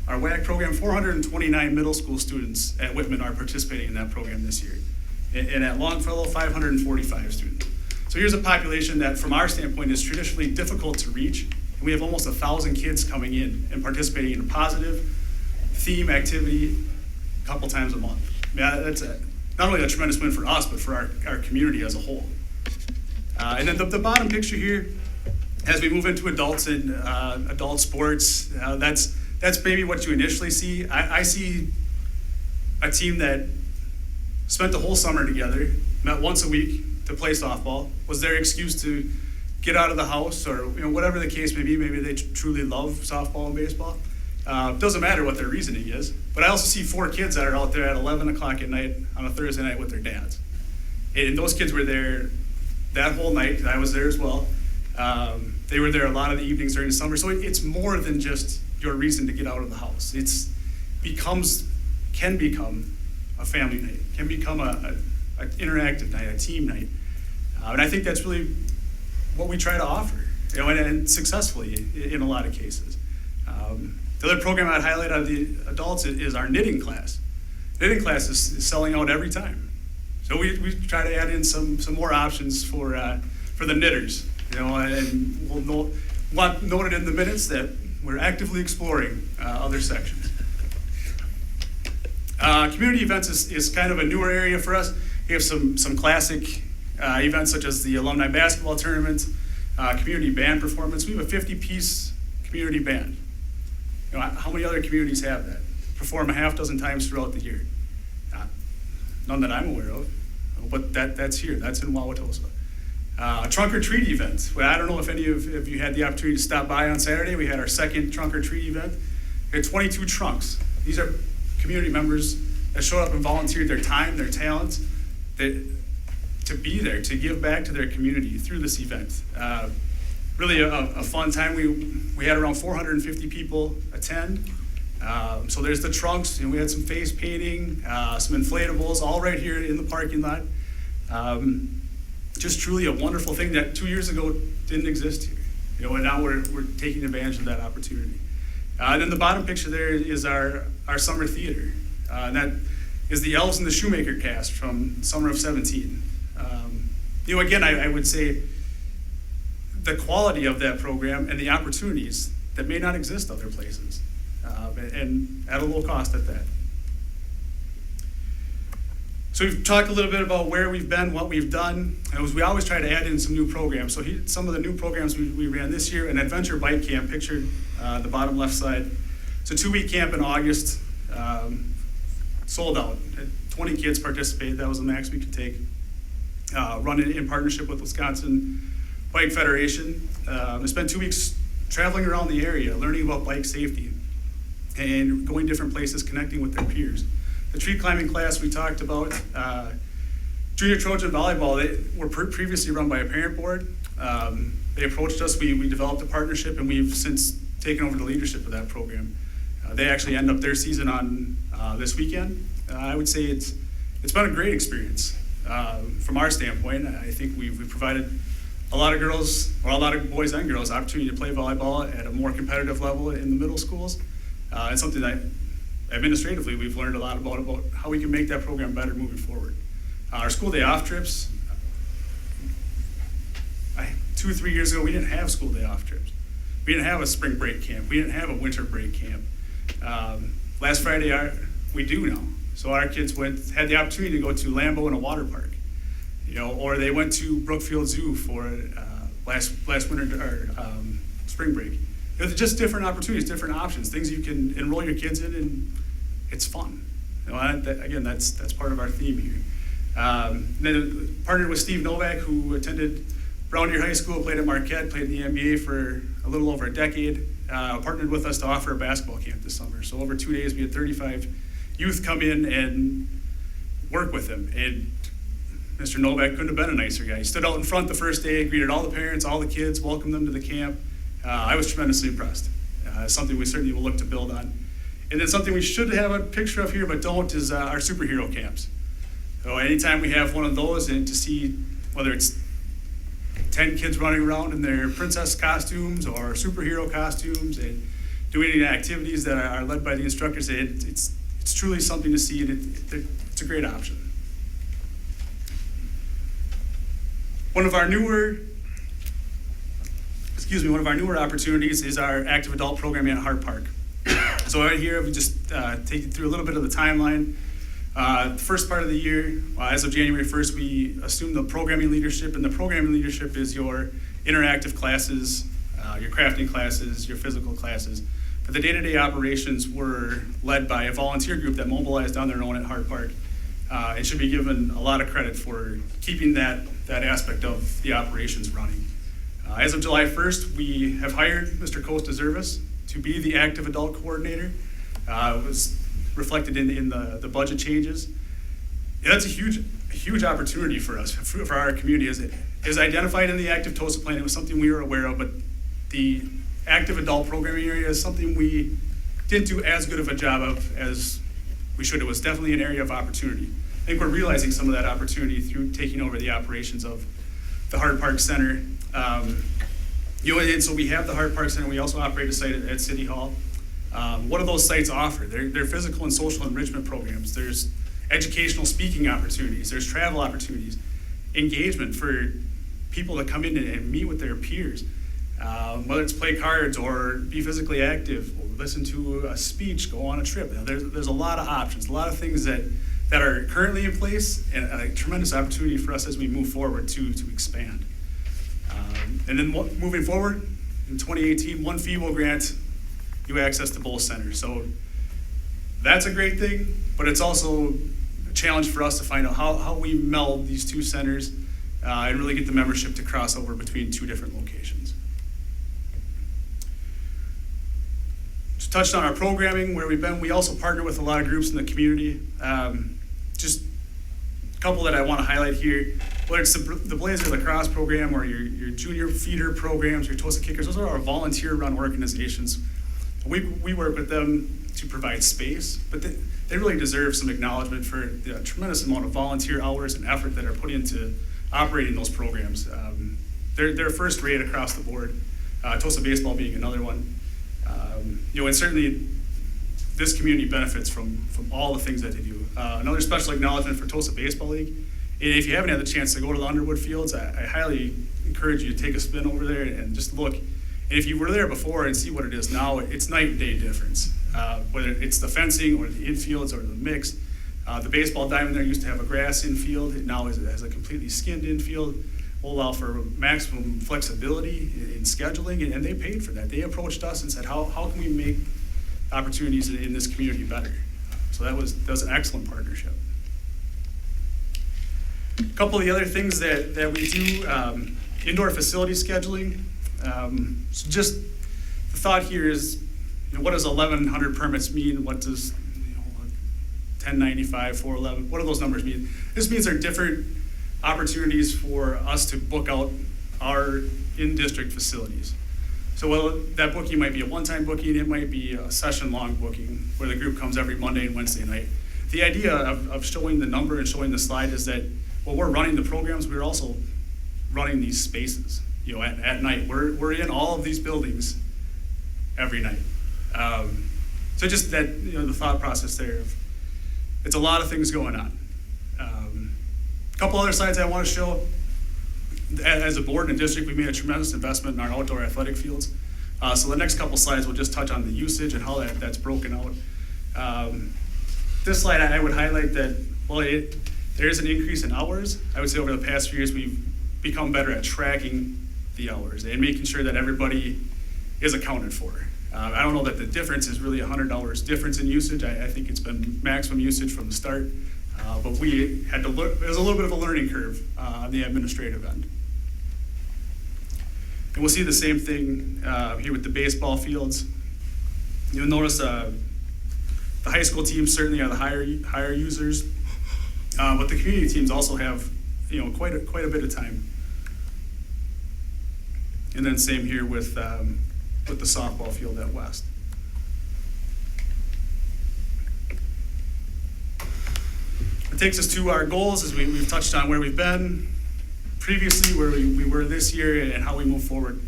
WAC program, 429 middle school students at Whitman are participating in that program this year. And at Longfellow, 545 students. So here's a population that, from our standpoint, is traditionally difficult to reach. And we have almost 1,000 kids coming in and participating in a positive theme activity a couple times a month. That's not only a tremendous win for us, but for our community as a whole. And then the bottom picture here, as we move into adults and adult sports, that's maybe what you initially see. I see a team that spent the whole summer together, met once a week to play softball, was their excuse to get out of the house, or whatever the case may be. Maybe they truly love softball and baseball. Doesn't matter what their reasoning is. But I also see 4 kids that are out there at 11 o'clock at night on a Thursday night with their dads. And those kids were there that whole night. I was there as well. They were there a lot of the evenings during the summer. So it's more than just your reason to get out of the house. Can become a family night, can become an interactive night, a team night. And I think that's really what we try to offer, and successfully in a lot of cases. The other program I'd highlight out of the adults is our knitting class. Knitting class is selling out every time. So we try to add in some more options for the knitters, and we'll want noted in the minutes that we're actively exploring other sections. Community events is kind of a newer area for us. We have some classic events such as the alumni basketball tournament, community band performance. We have a 50-piece community band. How many other communities have that? Perform a half dozen times throughout the year. None that I'm aware of, but that's here. That's in Wauwatosa. A trunk or treat event. Well, I don't know if any of you had the opportunity to stop by on Saturday. We had our second trunk or treat event. We had 22 trunks. These are community members that showed up and volunteered their time, their talents, to be there, to give back to their community through this event. Really a fun time. We had around 450 people attend. So there's the trunks, and we had some face painting, some inflatables, all right here in the parking lot. Just truly a wonderful thing that 2 years ago didn't exist here. And now we're taking advantage of that opportunity. And then the bottom picture there is our summer theater. And that is the Elves and the Shoemaker cast from summer of 17. Again, I would say the quality of that program and the opportunities that may not exist other places, and at a low cost at that. So we've talked a little bit about where we've been, what we've done, and we always try to add in some new programs. So some of the new programs we ran this year: an adventure bike camp, pictured the bottom left side. It's a 2-week camp in August, sold out. 20 kids participated. That was the max we could take. Run in partnership with Wisconsin Bike Federation. I spent 2 weeks traveling around the area, learning about bike safety, and going different places, connecting with their peers. The tree climbing class we talked about. Junior Trojan Volleyball, they were previously run by a parent board. They approached us, we developed a partnership, and we've since taken over the leadership of that program. They actually end up their season on this weekend. I would say it's been a great experience. From our standpoint, I think we've provided a lot of girls, or a lot of boys and girls, opportunity to play volleyball at a more competitive level in the middle schools. It's something that administratively we've learned a lot about how we can make that program better moving forward. Our school day off trips, 2 or 3 years ago, we didn't have school day off trips. We didn't have a spring break camp. We didn't have a winter break camp. Last Friday, we do now. So our kids had the opportunity to go to Lambeau and a water park, or they went to Brookfield Zoo for last winter or spring break. It's just different opportunities, different options, things you can enroll your kids in, and it's fun. Again, that's part of our theme here. Then partnered with Steve Novak, who attended Brown Deer High School, played at Marquette, played in the NBA for a little over a decade. Partnered with us to offer a basketball camp this summer. So over 2 days, we had 35 youth come in and work with him. And Mr. Novak couldn't have been a nicer guy. He stood out in front the first day, greeted all the parents, all the kids, welcomed them to the camp. I was tremendously impressed. Something we certainly will look to build on. And then something we should have a picture of here but don't is our superhero camps. So anytime we have one of those, and to see whether it's 10 kids running around in their princess costumes or superhero costumes and doing activities that are led by the instructors, it's truly something to see, and it's a great option. One of our newer opportunities is our active adult programming at Hart Park. So right here, we just take you through a little bit of the timeline. The first part of the year, as of January 1st, we assumed the programming leadership, and the programming leadership is your interactive classes, your crafting classes, your physical classes. But the day-to-day operations were led by a volunteer group that mobilized on their own at Hart Park. It should be given a lot of credit for keeping that aspect of the operations running. As of July 1st, we have hired Mr. Costa Zervis to be the active adult coordinator. It was reflected in the budget changes. That's a huge opportunity for us, for our community. As it is identified in the Active TOSA plan, it was something we were aware of, but the active adult programming area is something we didn't do as good of a job of as we should. It was definitely an area of opportunity. I think we're realizing some of that opportunity through taking over the operations of the Hart Park Center. And so we have the Hart Park Center. We also operate a site at City Hall. What do those sites offer? They're physical and social enrichment programs. There's educational speaking opportunities. There's travel opportunities, engagement for people to come in and meet with their peers, whether it's play cards or be physically active, or listen to a speech, go on a trip. There's a lot of options, a lot of things that are currently in place, and a tremendous opportunity for us as we move forward to expand. And then moving forward, in 2018, one fee will grant you access to both centers. So that's a great thing, but it's also a challenge for us to find out how we meld these two centers and really get the membership to cross over between two different locations. Just touched on our programming, where we've been. We also partner with a lot of groups in the community. Just a couple that I want to highlight here. Whether it's the Blazer Lacrosse program or your junior feeder programs, your TOSA Kickers, those are our volunteer-run organizations. We work with them to provide space, but they really deserve some acknowledgement for the tremendous amount of volunteer hours and effort that are put into operating those programs. They're first rate across the board, TOSA Baseball being another one. And certainly this community benefits from all the things that they do. Another special acknowledgement for TOSA Baseball League. And if you haven't had the chance to go to the Underwood Fields, I highly encourage you to take a spin over there and just look. And if you were there before and see what it is now, it's night and day difference. Whether it's the fencing or the infields or the mix. The baseball diamond there used to have a grass infield. It now has a completely skinned infield. Will allow for maximum flexibility in scheduling, and they paid for that. They approached us and said, how can we make opportunities in this community better? So that was an excellent partnership. A couple of the other things that we do, indoor facility scheduling. So just the thought here is, what does 1,100 permits mean? What does 1095, 411, what do those numbers mean? This means there are different opportunities for us to book out our in-district facilities. So that booking might be a one-time booking, it might be a session-long booking where the group comes every Monday and Wednesday night. The idea of showing the number and showing the slide is that while we're running the programs, we're also running these spaces. At night, we're in all of these buildings every night. So just that, the thought process there. It's a lot of things going on. A couple other slides I want to show. As a board and a district, we made a tremendous investment in our outdoor athletic fields. So the next couple slides will just touch on the usage and how that's broken out. This slide, I would highlight that, well, there is an increase in hours. I would say over the past few years, we've become better at tracking the hours and making sure that everybody is accounted for. I don't know that the difference is really $100 difference in usage. I think it's been maximum usage from the start. But we had to look, there's a little bit of a learning curve on the administrative end. And we'll see the same thing here with the baseball fields. You'll notice the high school teams certainly are the higher users, but the community teams also have quite a bit of time. And then same here with the softball field at West. It takes us to our goals as we've touched on where we've been previously, where we were this year, and how we move forward.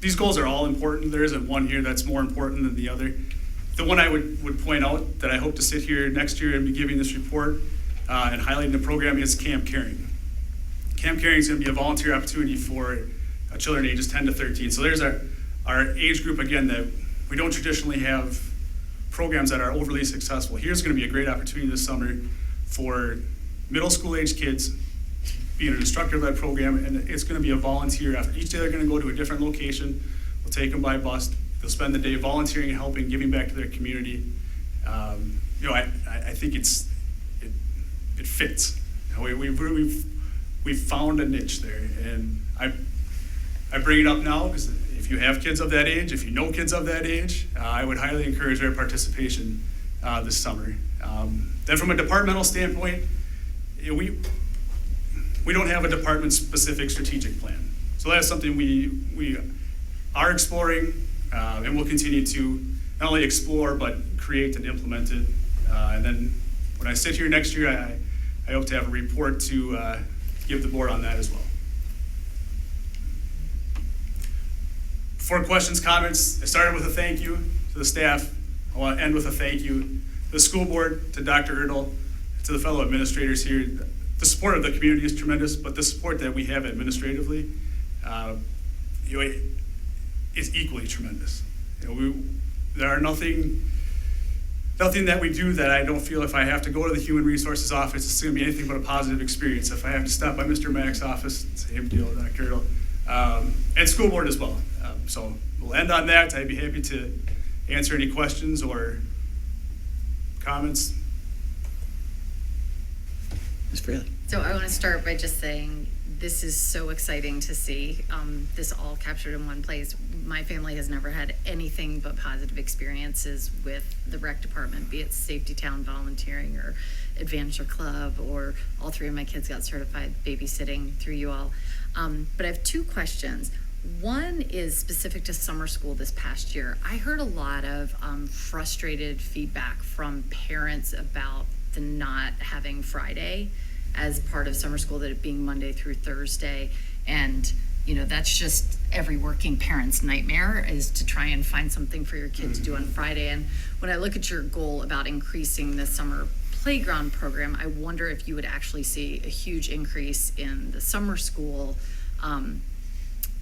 These goals are all important. There isn't one here that's more important than the other. The one I would point out that I hope to sit here next year and be giving this report and highlighting the program is Camp Caring. Camp Caring is going to be a volunteer opportunity for children ages 10 to 13. So there's our age group, again, that we don't traditionally have programs that are overly successful. Here's going to be a great opportunity this summer for middle school age kids being an instructor-led program, and it's going to be a volunteer effort. Each day they're going to go to a different location. We'll take them by bus. They'll spend the day volunteering, helping, giving back to their community. I think it fits. We've found a niche there, and I bring it up now because if you have kids of that age, if you know kids of that age, I would highly encourage their participation this summer. Then from a departmental standpoint, we don't have a department-specific strategic plan. So that's something we are exploring, and we'll continue to not only explore, but create and implement it. And then when I sit here next year, I hope to have a report to give the board on that as well. Before questions, comments, I started with a thank you to the staff. I want to end with a thank you to the school board, to Dr. Erdl, to the fellow administrators here. The support of the community is tremendous, but the support that we have administratively is equally tremendous. There are nothing that we do that I don't feel if I have to go to the human resources office, it's going to be anything but a positive experience. If I have to stop by Mr. Mack's office, same deal, Dr. Erdl, and school board as well. So we'll end on that. I'd be happy to answer any questions or comments. Ms. Fraley. So I want to start by just saying this is so exciting to see this all captured in one place. My family has never had anything but positive experiences with the rec department, be it Safety Town volunteering or Adventure Club, or all three of my kids got certified babysitting through you all. But I have two questions. One is specific to summer school this past year. I heard a lot of frustrated feedback from parents about the not having Friday as part of summer school, that it being Monday through Thursday. And, that's just every working parent's nightmare, is to try and find something for your kids to do on Friday. And when I look at your goal about increasing the summer playground program, I wonder if you would actually see a huge increase in the summer school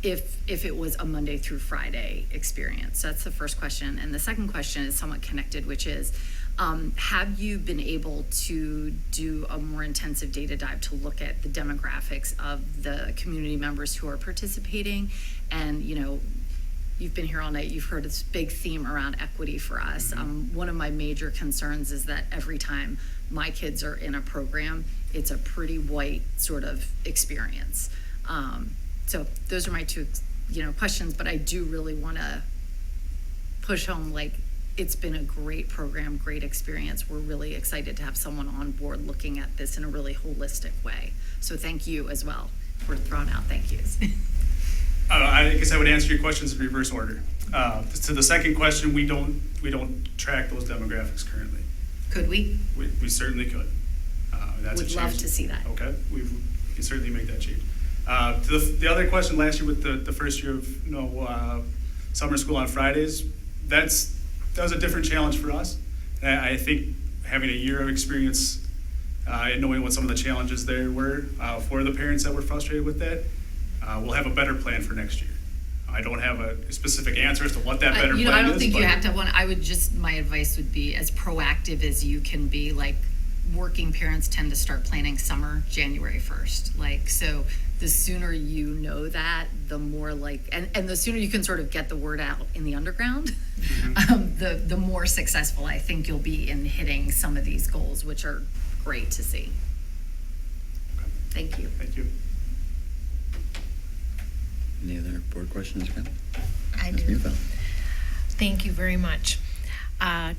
if it was a Monday through Friday experience. So that's the first question. And the second question is somewhat connected, which is, have you been able to do a more intensive data dive to look at the demographics of the community members who are participating? And, you've been here all night, you've heard this big theme around equity for us. One of my major concerns is that every time my kids are in a program, it's a pretty white sort of experience. So those are my two, questions, but I do really want to push home, it's been a great program, great experience. We're really excited to have someone on board looking at this in a really holistic way. So thank you as well for throwing out thank yous. I guess I would answer your questions in reverse order. To the second question, we don't track those demographics currently. Could we? We certainly could. That's a Would change. love to see that. Okay, we can certainly make that change. To the other question last year with the first year of summer school on Fridays, that was a different challenge for us. And I think having a year of experience and knowing what some of the challenges there were for the parents that were frustrated with that, we'll have a better plan for next year. I don't have a specific answer as to what that better You know, plan I don't is, think you but- have to have one. I would just, my advice would be as proactive as you can be. Like, working parents tend to start planning summer January 1st. Like, so the sooner you know that, the more like, and the sooner you can sort of get the word out in the underground, the more successful I think you'll be in hitting some of these goals, which are great to see. Thank you. Thank you. Any other board questions, Ken? I Ms. do. Neufeld? Thank you very much.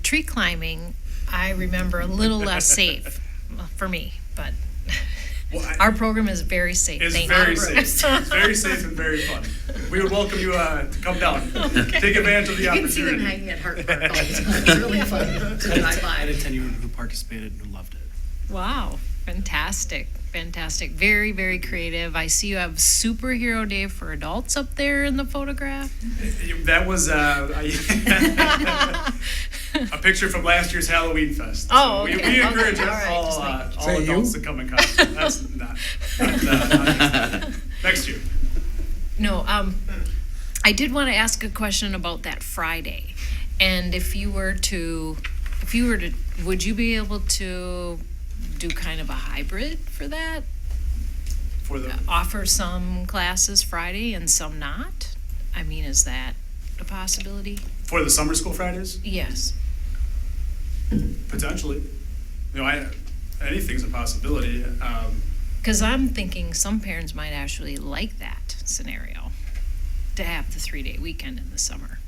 Tree climbing, I remember a little less safe for me, but Well, our program is very safe. It's Thank very you. safe. It's very safe and very fun. We would welcome you to come down. Take advantage of the You can see them opportunity. hanging at Hart Park all the time. It's really fun to drive I had a by. 10-year-old who participated and who loved it. Wow, fantastic, fantastic. Very, very creative. I see you have Superhero Day for adults up there in the photograph. That was a picture from last year's Halloween Fest. Oh, So okay. we encourage Okay, all right, all, just making all sure. adults Say to come in costume. That's not next year. No, I did want to ask a question about that Friday. And if you were to, would you be able to do kind of a hybrid for that? For the Offer some classes Friday and some not? I mean, is that a possibility? for the summer school Fridays, Yes. potentially. You know, anything's a possibility. Because I'm thinking some parents might actually like that scenario, to have the 3-day weekend in the summer.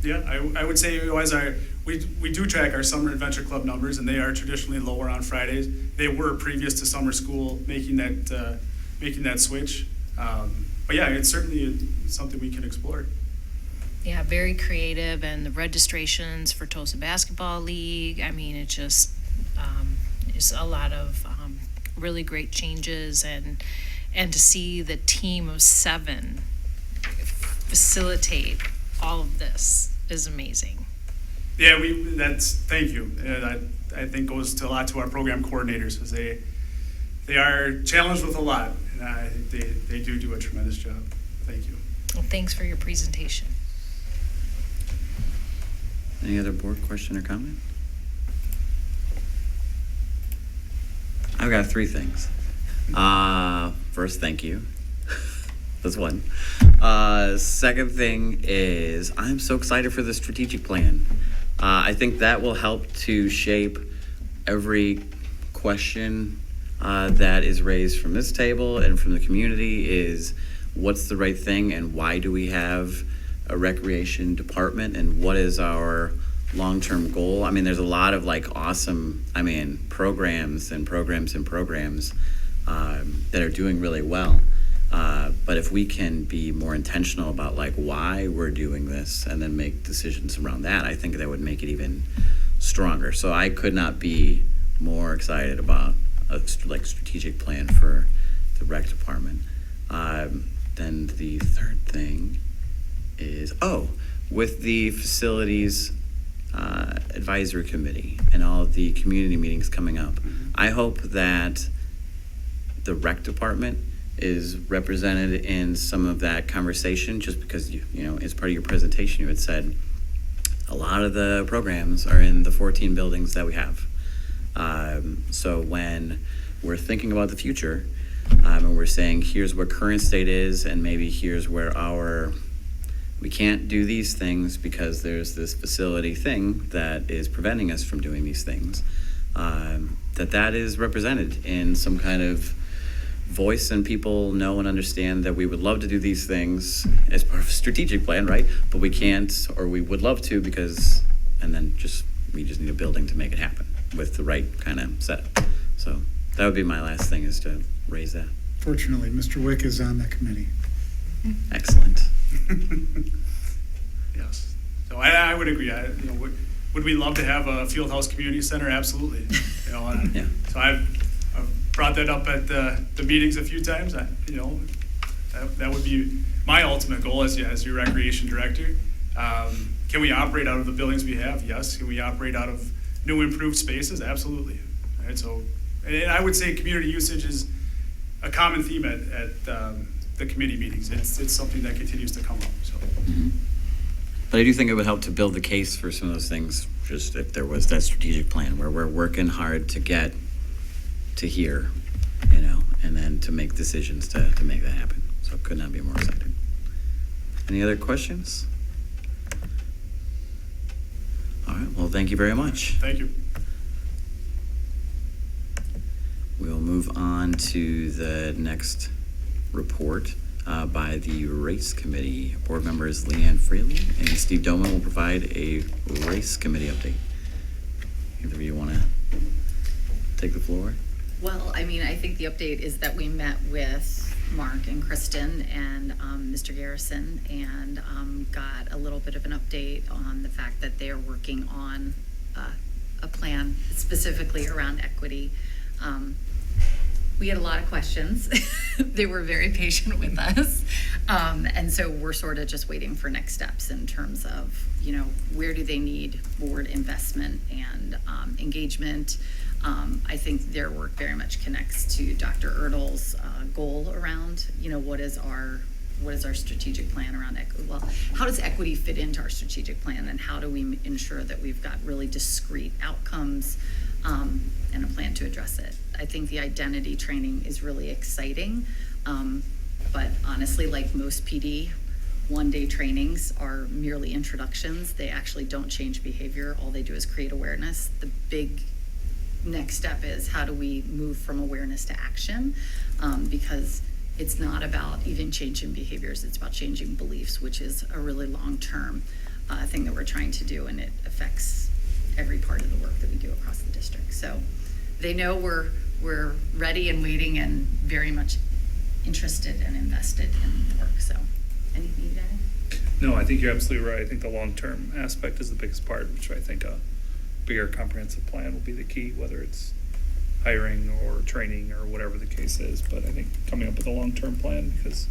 Yeah, I would say, you know, we do track our Summer Adventure Club numbers, and they are traditionally lower on Fridays. They were previous to summer school making that switch. But yeah, it's certainly something we can explore. Yeah, very creative, and the registrations for Tosa Basketball League, I mean, it just, is a lot of really great changes, and to see the team of 7 facilitate all of this is amazing. Yeah, thank you. That I think goes to a lot to our program coordinators, because they are challenged with a lot, and I think they do a tremendous job. Thank you. Well, thanks for your presentation. Any other board question or comment? I've got 3 things. First, thank you. That's one. Second thing is, I'm so excited for the strategic plan. I think that will help to shape every question that is raised from this table and from the community. Is what's the right thing, and why do we have a recreation department, and what is our long-term goal? I mean, there's a lot of awesome, programs that are doing really well. But if we can be more intentional about why we're doing this, and then make decisions around that, I think that would make it even stronger. So I could not be more excited about a strategic plan for the rec department. Then the third thing is, with the facilities advisory committee and all of the community meetings coming up, I hope that the rec department is represented in some of that conversation, just because you know, as part of your presentation, you had said a lot of the programs are in the 14 buildings that we have. So when we're thinking about the future, and we're saying, here's what current state is, and maybe here's where we can't do these things because there's this facility thing that is preventing us from doing these things, that is represented in some kind of voice, and people know and understand that we would love to do these things as part of a strategic plan, right? But we can't, or we would love to, we just need a building to make it happen with the right kind of setup. So that would be my last thing, is to raise that. Fortunately, Mr. Wick is on that committee. Excellent. Yes. So I would agree. Would we love to have a field house community center? Absolutely. Yeah. So I've brought that up at the meetings a few times. That would be my ultimate goal as your recreation director. Can we operate out of the buildings we have? Yes. Can we operate out of new improved spaces? Absolutely. All right. So, and I would say community usage is a common theme at the committee meetings. It's something that continues to come up, so. But I do think it would help to build the case for some of those things, just if there was that strategic plan where we're working hard to get to here, you know, and then to make decisions to make that happen. So could not be more excited. Any other questions? All right, well, thank you very much. Thank you. We'll move on to the next report by the Race Committee. Board members Leanne Freeland and Steve Doman will provide a Race Committee update. Either of you want to take the floor? Well, I mean, I think the update is that we met with Mark and Kristen and Mr. Garrison and got a little bit of an update on the fact that they are working on a plan specifically around equity. We had a lot of questions. They were very patient with us. And so we're sort of just waiting for next steps in terms of, you know, where do they need board investment and engagement. I think their work very much connects to Dr. Ertl's goal around, you know, what is our strategic plan around equity? Well, how does equity fit into our strategic plan, and how do we ensure that we've got really discrete outcomes and a plan to address it? I think the identity training is really exciting, but honestly, like most PD, one-day trainings are merely introductions. They actually don't change behavior. All they do is create awareness. The big next step is how do we move from awareness to action, because it's not about even changing behaviors, it's about changing beliefs, which is a really long-term thing that we're trying to do, and it affects every part of the work that we do across the district. So they know we're ready and waiting and very much interested and invested in the work. So anything to add? No, I think you're absolutely right. I think the long-term aspect is the biggest part, which I think a bigger comprehensive plan will be the key, whether it's hiring or training or whatever the case is. But I think coming up with a long-term plan, because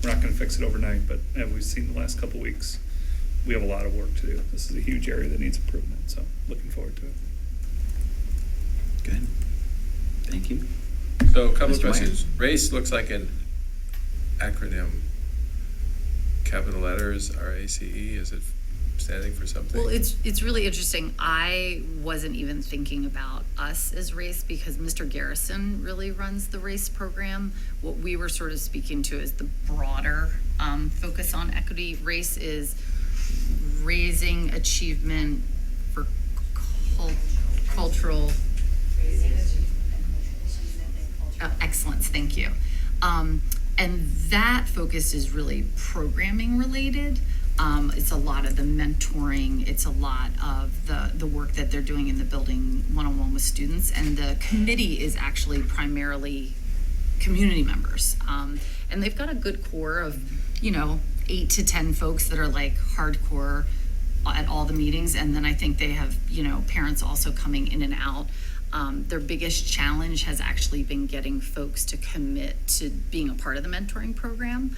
we're not going to fix it overnight, but as we've seen the last couple of weeks, we have a lot of work to do. This is a huge area that needs improvement, so looking forward to it. Good. Thank you. So a couple of Mr. Meyer. questions. RACE looks like an acronym. Capital letters, RACE, is it standing for something? Well, it's really interesting. I wasn't even thinking about us as RACE because Mr. Garrison really runs the RACE program. What we were sort of speaking to is the broader focus on equity. RACE is raising achievement for cultural excellence. Thank you. And that focus is really programming related. It's a lot of the mentoring. It's a lot of the work that they're doing in the building one-on-one with students. And the committee is actually primarily community members. And they've got a good core of, 8 to 10 folks that are like hardcore at all the meetings. And then I think they have, parents also coming in and out. Their biggest challenge has actually been getting folks to commit to being a part of the mentoring program.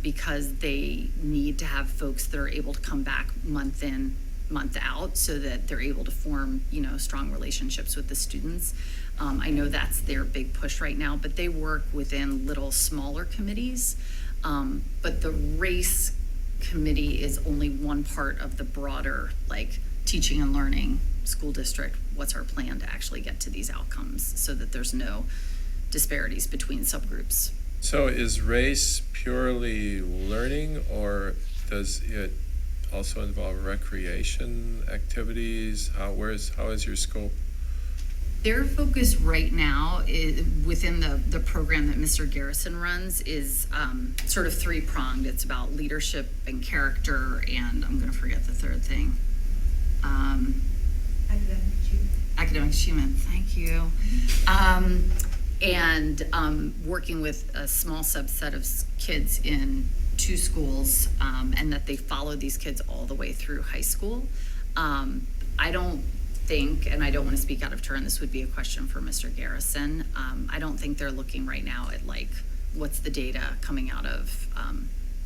Because they need to have folks that are able to come back month in, month out, so that they're able to form, strong relationships with the students. I know that's their big push right now, but they work within little smaller committees. But the RACE committee is only one part of the broader, teaching and learning school district. What's our plan to actually get to these outcomes so that there's no disparities between subgroups? So is RACE purely learning, or does it also involve recreation activities? How is your scope? Their focus right now is within the program that Mr. Garrison runs is sort of three-pronged. It's about leadership and character, and I'm going to forget the third thing. Academic achievement. Thank you. And working with a small subset of kids in 2 schools, and that they follow these kids all the way through high school. I don't think, and I don't want to speak out of turn, this would be a question for Mr. Garrison. I don't think they're looking right now at what's the data coming out of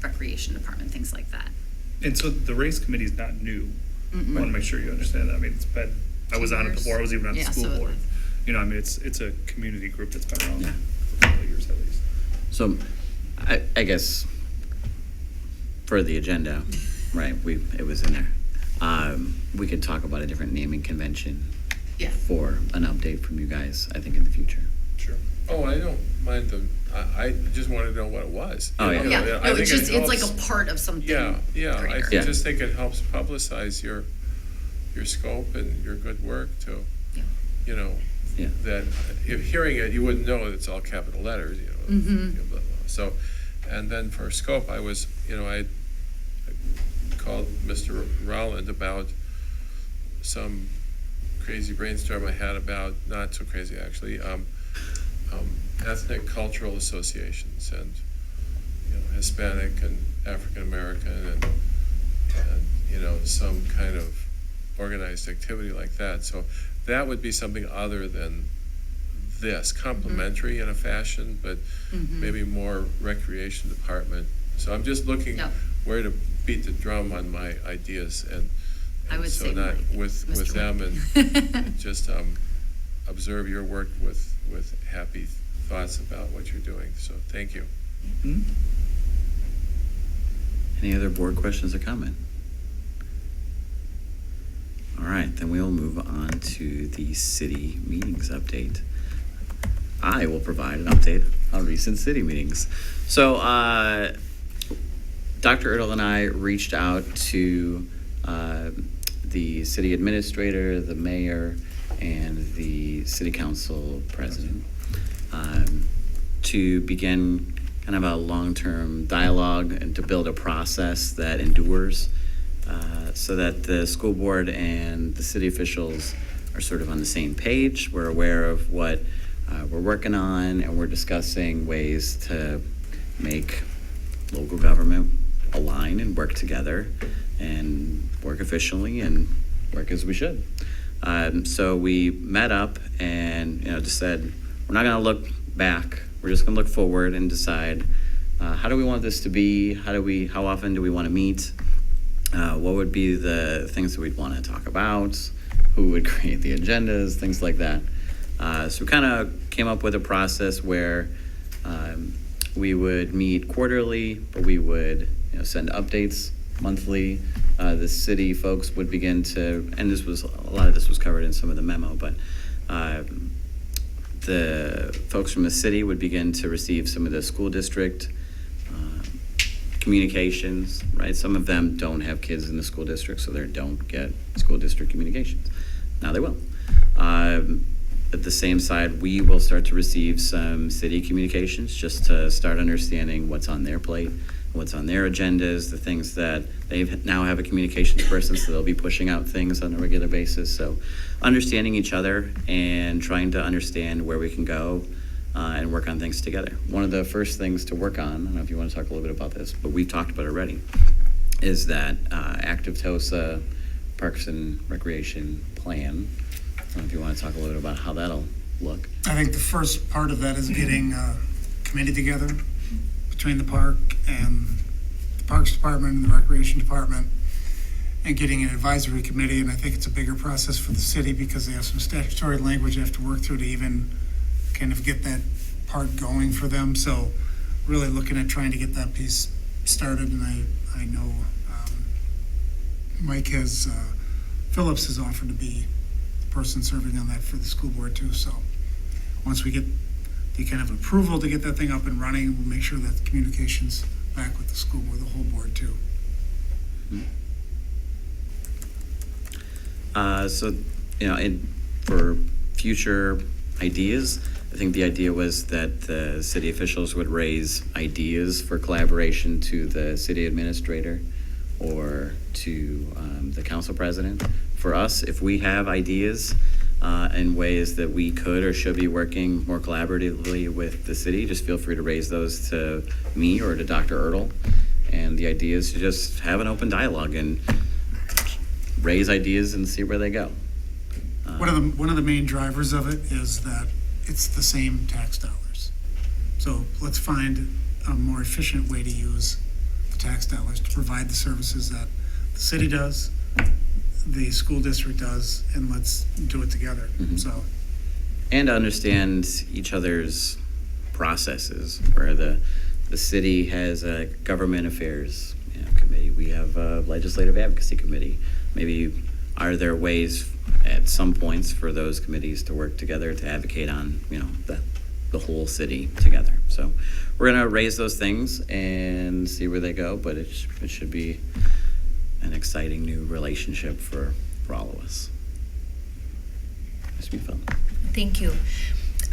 recreation department, things like that. And so the RACE committee is not new. I want to make sure you understand that. I mean, it's been, I was on it before, I was even on the school board. It's a community group that's been around for a couple of years at least. So I guess for the agenda, right, it was in there. We could talk about a different naming convention Yeah. for an update from you guys, I think, in the future. Sure. Oh, I don't mind I just wanted to know what it was. Oh, yeah. You know, Yeah, I no, think it's it just, it's like helps- a part of something Yeah, I greater. Yeah. just think it helps publicize your scope and your good work to, Yeah. you know, Yeah. that if hearing it, you wouldn't know it's all capital letters, you know. Mhm. Blah, blah. So, and then for scope, I called Mr. Rowland about some crazy brainstorm I had about, not so crazy actually, ethnic cultural associations and, you know, Hispanic and African American and, you know, some kind of organized activity like that. So that would be something other than this, complementary in a fashion, but maybe more recreation department. So I'm just looking Yeah. where to beat the drum on my ideas and I would so say not Mike, with Mr. them Mike. and just observe your work with happy thoughts about what you're doing. So thank you. Any other board questions or comment? All right, then we'll move on to the city meetings update. I will provide an update on recent city meetings. So, Dr. Ertl and I reached out to the city administrator, the mayor, and the city council president to begin kind of a long-term dialogue and to build a process that endures so that the school board and the city officials are sort of on the same page. We're aware of what we're working on, and we're discussing ways to make local government align and work together and work efficiently and work as we should. So we met up and just said, we're not going to look back. We're just going to look forward and decide how do we want this to be? How often do we want to meet? What would be the things that we'd want to talk about? Who would create the agendas? Things like that. So we kind of came up with a process where we would meet quarterly, but we would send updates monthly. The city folks would begin to, and a lot of this was covered in some of the memo, but the folks from the city would begin to receive some of the school district communications, right? Some of them don't have kids in the school district, so they don't get school district communications. Now they will. At the same side, we will start to receive some city communications just to start understanding what's on their plate, what's on their agendas, the things that they now have a communications person, so they'll be pushing out things on a regular basis. So understanding each other and trying to understand where we can go and work on things together. One of the first things to work on, I don't know if you want to talk a little bit about this, but we've talked about it already, is that Active TOSA Parks and Recreation Plan. I don't know if you want to talk a little bit about how that'll look. I think the first part of that is getting a committee together between the park and the Parks Department and the Recreation Department and getting an advisory committee. And I think it's a bigger process for the city because they have some statutory language they have to work through to even kind of get that part going for them. So really looking at trying to get that piece started. And I know Mike Phillips has offered to be person serving on that for the school board too. So once we get the kind of approval to get that thing up and running, we'll make sure that the communications back with the school board, the whole board too. So, for future ideas, I think the idea was that the city officials would raise ideas for collaboration to the city administrator or to the council president. For us, if we have ideas in ways that we could or should be working more collaboratively with the city, just feel free to raise those to me or to Dr. Ertl. And the idea is to just have an open dialogue and raise ideas and see where they go. One of the main drivers of it is that it's the same tax dollars. So let's find a more efficient way to use the tax dollars to provide the services that the city does, the school district does, and let's do it together. So, And to understand each other's processes, where the the city has a government affairs, committee. We have a legislative advocacy committee. Maybe are there ways at some points for those committees to work together to advocate on, the whole city together? So we're going to raise those things and see where they go, but it should be an exciting new relationship for all of us. Mr. Mufeld. Thank you.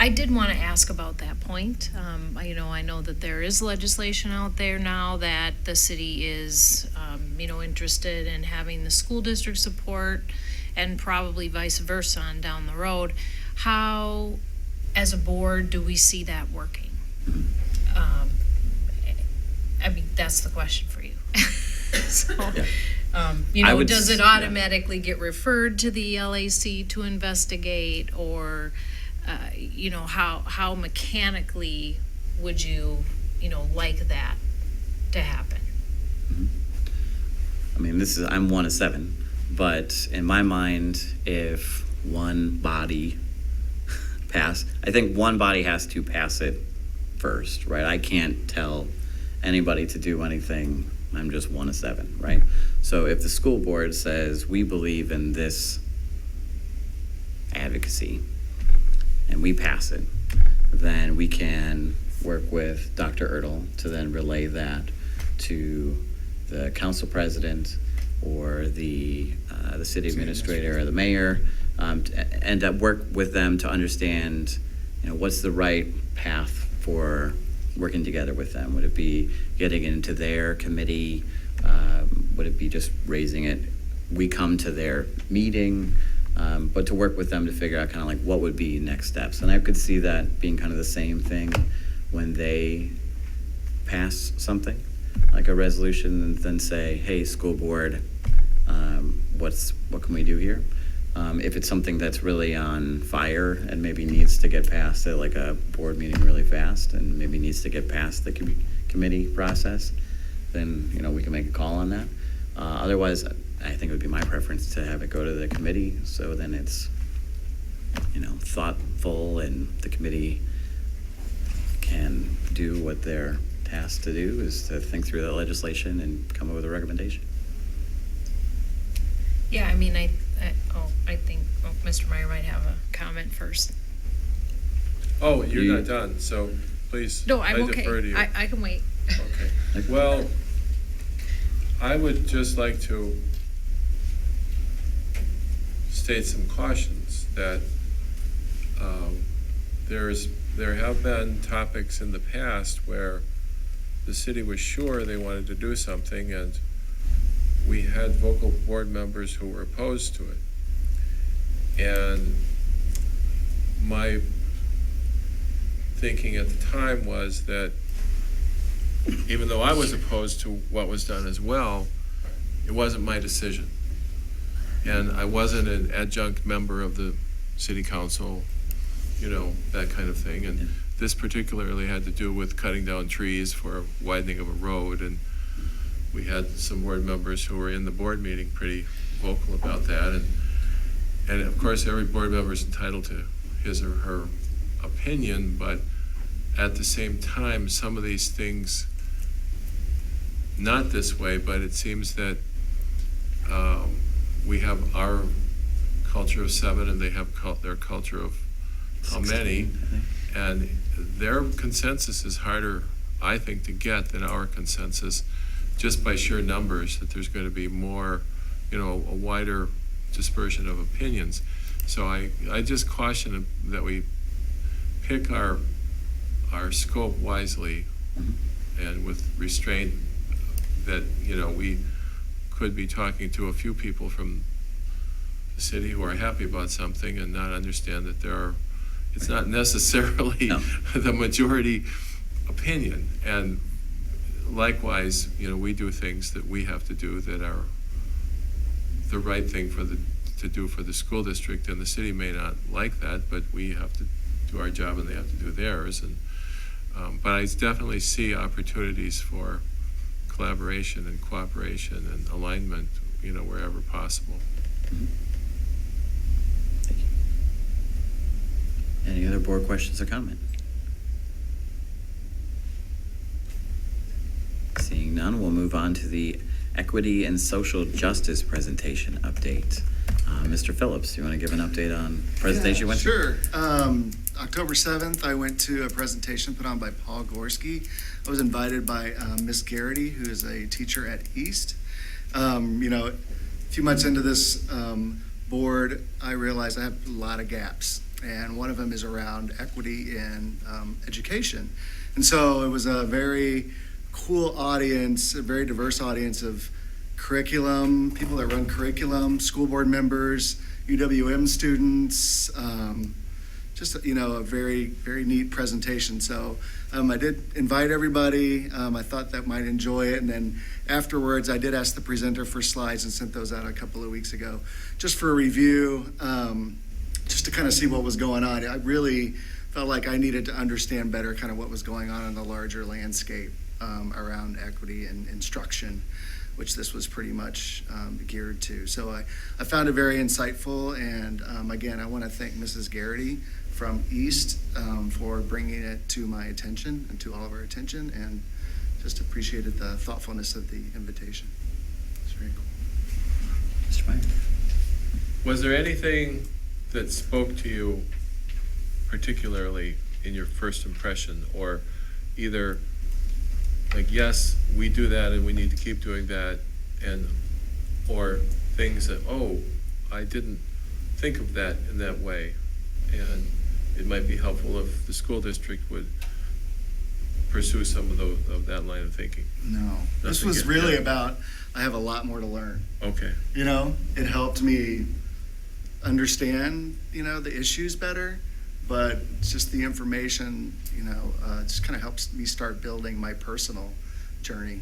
I did want to ask about that point. I know that there is legislation out there now that the city is, interested in having the school district support, and probably vice versa on down the road. How, as a board, do we see that working? That's the question for you. So, Yeah. Does it automatically get referred to the LAC to investigate, or, how mechanically would you, like that to happen? I'm one of 7, but in my mind, if one body I think one body has to pass it first, right? I can't tell anybody to do anything. I'm just one of 7, right? So if the school board says, we believe in this advocacy, and we pass it, then we can work with Dr. Ertl to then relay that to the council president or the city administrator or the mayor, and work with them to understand, what's the right path for working together with them. Would it be getting into their committee? Would it be just raising it? We come to their meeting, but to work with them to figure out kind of like what would be next steps. And I could see that being kind of the same thing when they pass something, like a resolution, and then say, hey, school board, what can we do here? If it's something that's really on fire and maybe needs to get passed at like a board meeting really fast and maybe needs to get past the committee process, then, we can make a call on that. Otherwise, I think it would be my preference to have it go to the committee, so then it's, thoughtful, and the committee can do what they're tasked to do, is to think through the legislation and come up with a recommendation. Yeah, I think Mr. Meyer might have a comment first. Oh, you're not done, so please. No, I'm I okay. defer to you. I can wait. Okay. Well, I would just like to state some cautions that there have been topics in the past where the city was sure they wanted to do something, and we had vocal board members who were opposed to it. And my thinking at the time was that even though I was opposed to what was done as well, it wasn't my decision. And I wasn't an adjunct member of the city council, that kind of thing. And this particularly had to do with cutting down trees for widening of a road. And we had some board members who were in the board meeting pretty vocal about that. And of course, every board member is entitled to his or her opinion, but at the same time, some of these things, not this way, but it seems that we have our culture of 7 and they have their culture of how many, and their consensus is harder, I think, to get than our consensus, just by sheer numbers, that there's going to be more, a wider dispersion of opinions. So I just caution that we pick our scope wisely and with restraint, that, we could be talking to a few people from the city who are happy about something and not understand that it's not necessarily the majority opinion. And likewise, we do things that we have to do that are the right thing to do for the school district, and the city may not like that, but we have to do our job and they have to do theirs. And but I definitely see opportunities for collaboration and cooperation and alignment, wherever possible. Mm-hmm. Thank you. Any other board questions or comment? Seeing none, we'll move on to the Equity and Social Justice presentation update. Mr. Phillips, you want to give an update on presentation you went to? Sure. October 7th, I went to a presentation put on by Paul Gorski. I was invited by Miss Garrity, who is a teacher at East. A few months into this board, I realized I have a lot of gaps, and one of them is around equity in education. And so it was a very cool audience, a very diverse audience of curriculum, people that run curriculum, school board members, UWM students, a very, very neat presentation. So I did invite everybody. I thought that might enjoy it. And then afterwards, I did ask the presenter for slides and sent those out a couple of weeks ago, just for a review, just to kind of see what was going on. I really felt like I needed to understand better kind of what was going on in the larger landscape around equity and instruction, which this was pretty much geared to. So I found it very insightful, and again, I want to thank Mrs. Garrity from East for bringing it to my attention and to all of our attention, and just appreciated the thoughtfulness of the invitation. It's very cool. Mr. Meyer? Was there anything that spoke to you particularly in your first impression, or either like, yes, we do that and we need to keep doing that, or things that, oh, I didn't think of that in that way, and it might be helpful if the school district would pursue some of that line of thinking? No, this was really about, I have a lot more to learn. Okay. It helped me understand, the issues better, but it's just the information, just kind of helps me start building my personal journey,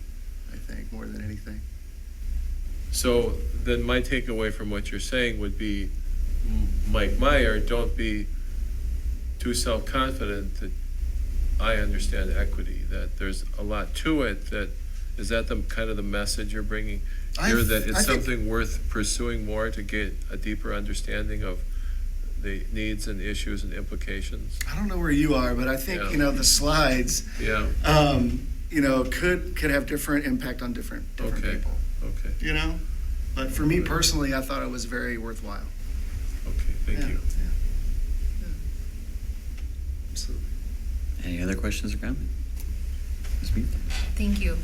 I think, more than anything. So then my takeaway from what you're saying would be, Mike Meyer, don't be too self-confident that I understand equity, that there's a lot to it. Is that the kind of the message you're bringing here, that it's something worth pursuing more to get a deeper understanding of the needs and issues and implications? I don't know where you are, but I think, the slides, could have different impact on different Okay. people, Okay. But for me personally, I thought it was very worthwhile. Okay, thank you. Yeah. Absolutely. Any other questions or comments? Ms. Mead? Thank you.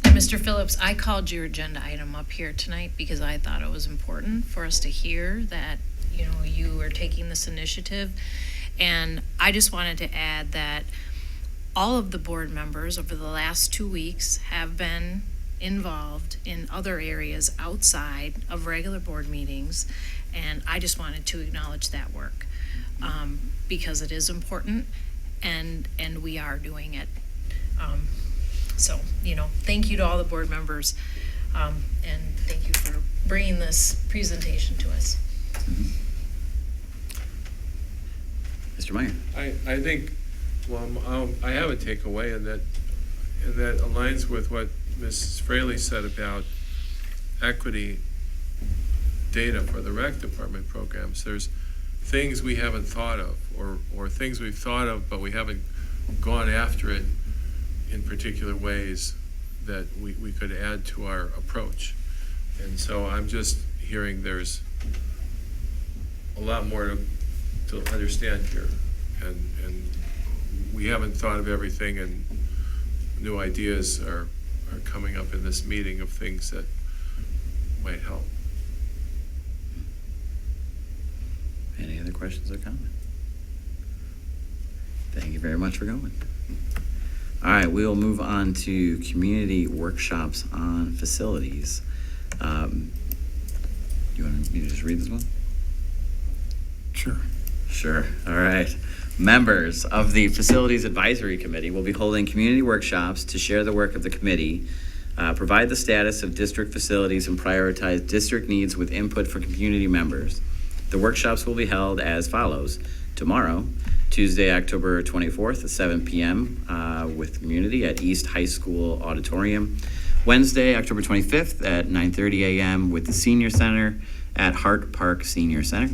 Mr. Phillips, I called your agenda item up here tonight because I thought it was important for us to hear that, you are taking this initiative. And I just wanted to add that all of the board members over the last 2 weeks have been involved in other areas outside of regular board meetings. And I just wanted to acknowledge that work because it is important, and we are doing it. So, thank you to all the board members, and thank you for bringing this presentation to us. Mr. Meyer? I think, I have a takeaway, and that aligns with what Mrs. Fraley said about equity data for the rec department programs. There's things we haven't thought of, or things we've thought of, but we haven't gone after it in particular ways that we could add to our approach. And so I'm just hearing there's a lot more to understand here. And we haven't thought of everything, and new ideas are coming up in this meeting of things that might help. Any other questions or comments? Thank you very much for going. All right, we will move on to community workshops on facilities. You want me to just read this one? Sure. Sure. All right. Members of the Facilities Advisory Committee will be holding community workshops to share the work of the committee, provide the status of district facilities, and prioritize district needs with input from community members. The workshops will be held as follows. Tomorrow, Tuesday, October 24th at 7 p.m. With community at East High School Auditorium. Wednesday, October 25th at 9:30 a.m. with the Senior Center at Hart Park Senior Center.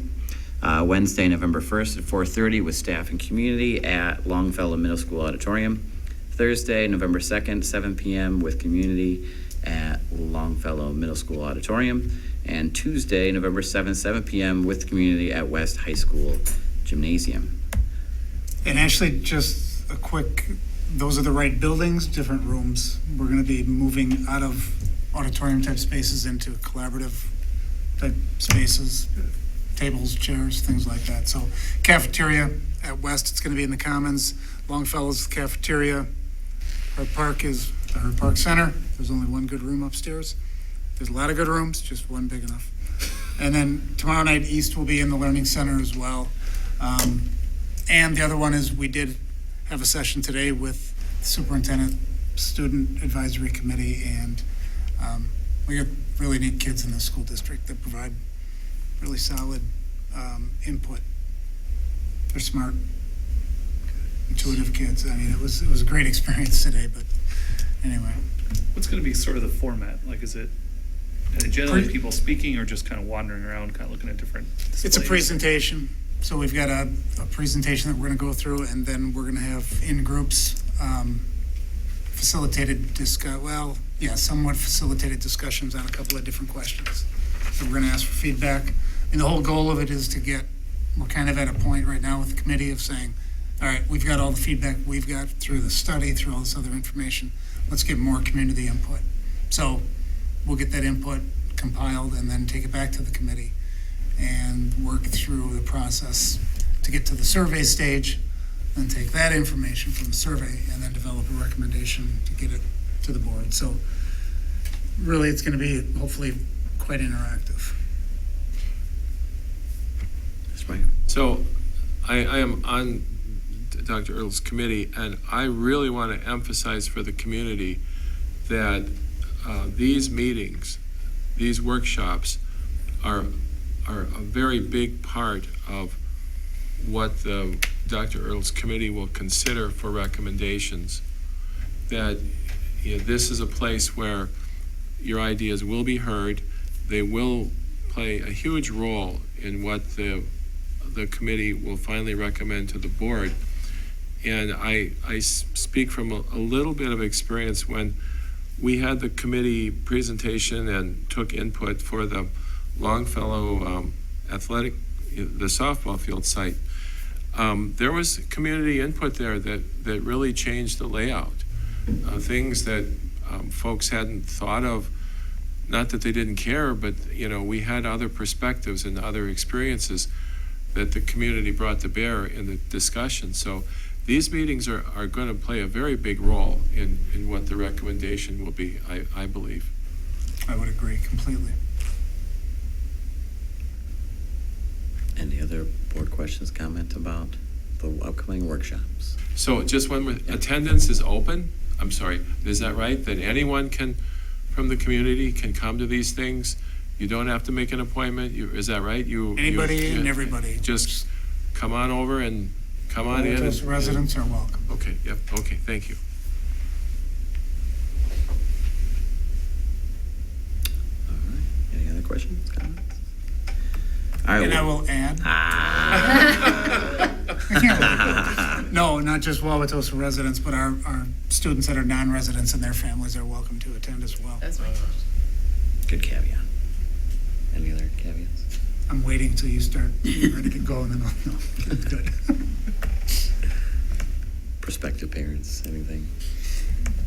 Wednesday, November 1st at 4:30 with staff and community at Longfellow Middle School Auditorium. Thursday, November 2nd, 7 p.m. with community at Longfellow Middle School Auditorium, and Tuesday, November 7th, 7 p.m. with community at West High School Gymnasium. And actually, just a quick, those are the right buildings, different rooms. We're going to be moving out of auditorium type spaces into collaborative type spaces, tables, chairs, things like that. So cafeteria at West, it's going to be in the Commons. Longfellow's cafeteria. Hart Park is the Hart Park Center. There's only one good room upstairs. There's a lot of good rooms, just one big enough. And then tomorrow night, East will be in the Learning Center as well. And the other one is we did have a session today with the Superintendent, Student Advisory Committee, and we got really neat kids in the school district that provide really solid input. They're smart, intuitive kids. I mean, it was a great experience today, but anyway. What's going to be sort of the format? Like, is it generally people speaking or just kind of wandering around, kind of looking at different displays? It's a presentation. So we've got a presentation that we're going to go through, and then we're going to have in groups somewhat facilitated discussions on a couple of different questions. So we're going to ask for feedback. And the whole goal of it is we're kind of at a point right now with the committee of saying, all right, we've got all the feedback we've got through the study, through all this other information. Let's get more community input. So we'll get that input compiled and then take it back to the committee and work through the process to get to the survey stage, then take that information from the survey and then develop a recommendation to get it to the board. So really, it's going to be hopefully quite interactive. That's right. So I am on Dr. Earle's committee, and I really want to emphasize for the community that these meetings, these workshops are a very big part of what the Dr. Earle's committee will consider for recommendations. That this is a place where your ideas will be heard. They will play a huge role in what the committee will finally recommend to the board. And I speak from a little bit of experience when we had the committee presentation and took input for the Longfellow athletic, the softball field site. There was community input there that really changed the layout. Things that folks hadn't thought of, not that they didn't care, but we had other perspectives and other experiences that the community brought to bear in the discussion. So these meetings are going to play a very big role in what the recommendation will be, I believe. I would agree completely. Any other board questions, comment about the upcoming workshops? So just when attendance is open, I'm sorry, is that right? That anyone from the community can come to these things? You don't have to make an appointment? Is that right? Anybody and everybody. Just come on over and come on in. Wauwatosa residents are welcome. Okay, yep, okay, thank you. All right. Any other questions, comments? All right. And I will add. No, not just Wauwatosa residents, but our students that are non-residents and their families are welcome to attend as well. That's my question. Good caveat. Any other caveats? I'm waiting until you start ready to get going and no, good. Prospective parents, anything?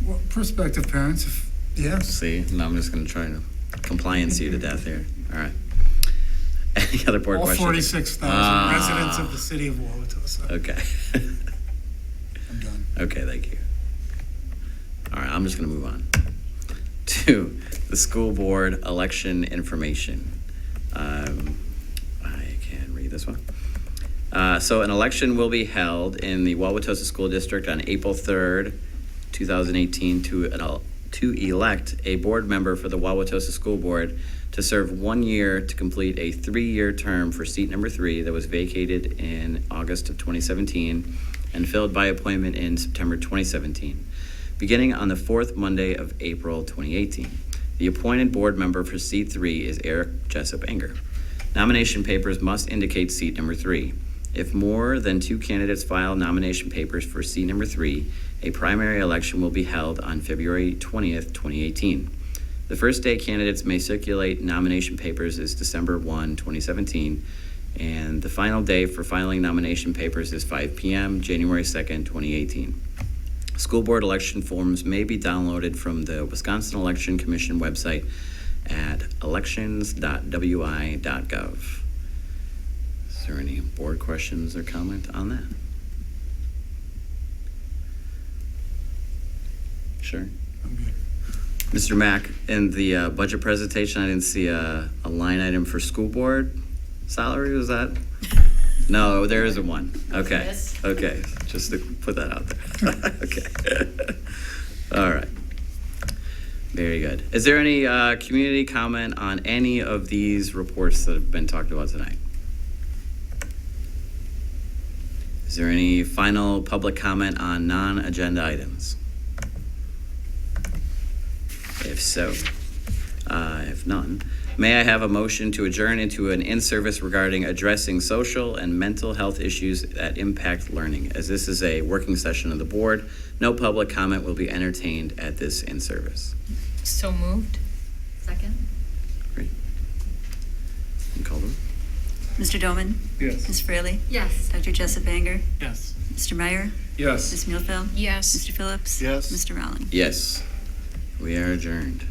Well, prospective parents, yes. See, no, I'm just going to try to compliance you to death here. All right. Any other board All questions? 46,000 residents of the city of Wauwatosa. Okay. I'm done. Okay, thank you. All right, I'm just going to move on to the school board election information. I can read this one. So an election will be held in the Wauwatosa School District on April 3rd, 2018 to elect a board member for the Wauwatosa School Board to serve 1 year to complete a 3-year term for seat number 3 that was vacated in August of 2017 and filled by appointment in September 2017, beginning on the 4th Monday of April 2018. The appointed board member for seat 3 is Eric Jessup Anger. Nomination papers must indicate seat number 3. If more than 2 candidates file nomination papers for seat number 3, A primary election will be held on February 20th, 2018. The first day candidates may circulate nomination papers is December 1, 2017, and the final day for filing nomination papers is 5 p.m., January 2nd, 2018. School board election forms may be downloaded from the Wisconsin Election Commission website at elections.wi.gov. Is there any board questions or comment on that? Sure. I'm good. Mr. Mack, in the budget presentation, I didn't see a line item for school board salary, was that? No, there isn't one. Okay, Yes. okay, just to put that out there. Okay. All right. Very good. Is there any community comment on any of these reports that have been talked about tonight? Is there any final public comment on non-agenda items? If so, if none, may I have a motion to adjourn into an in-service regarding addressing social and mental health issues that impact learning? As this is a working session of the board, no public comment will be entertained at this in-service. So moved? Second? Great. You call them? Mr. Doman? Yes. Ms. Fraley? Yes. Dr. Jessup Banger? Yes. Mr. Meyer? Yes. Ms. Muehlfeld? Yes. Mr. Phillips? Yes. Mr. Rowling? Yes. We are adjourned.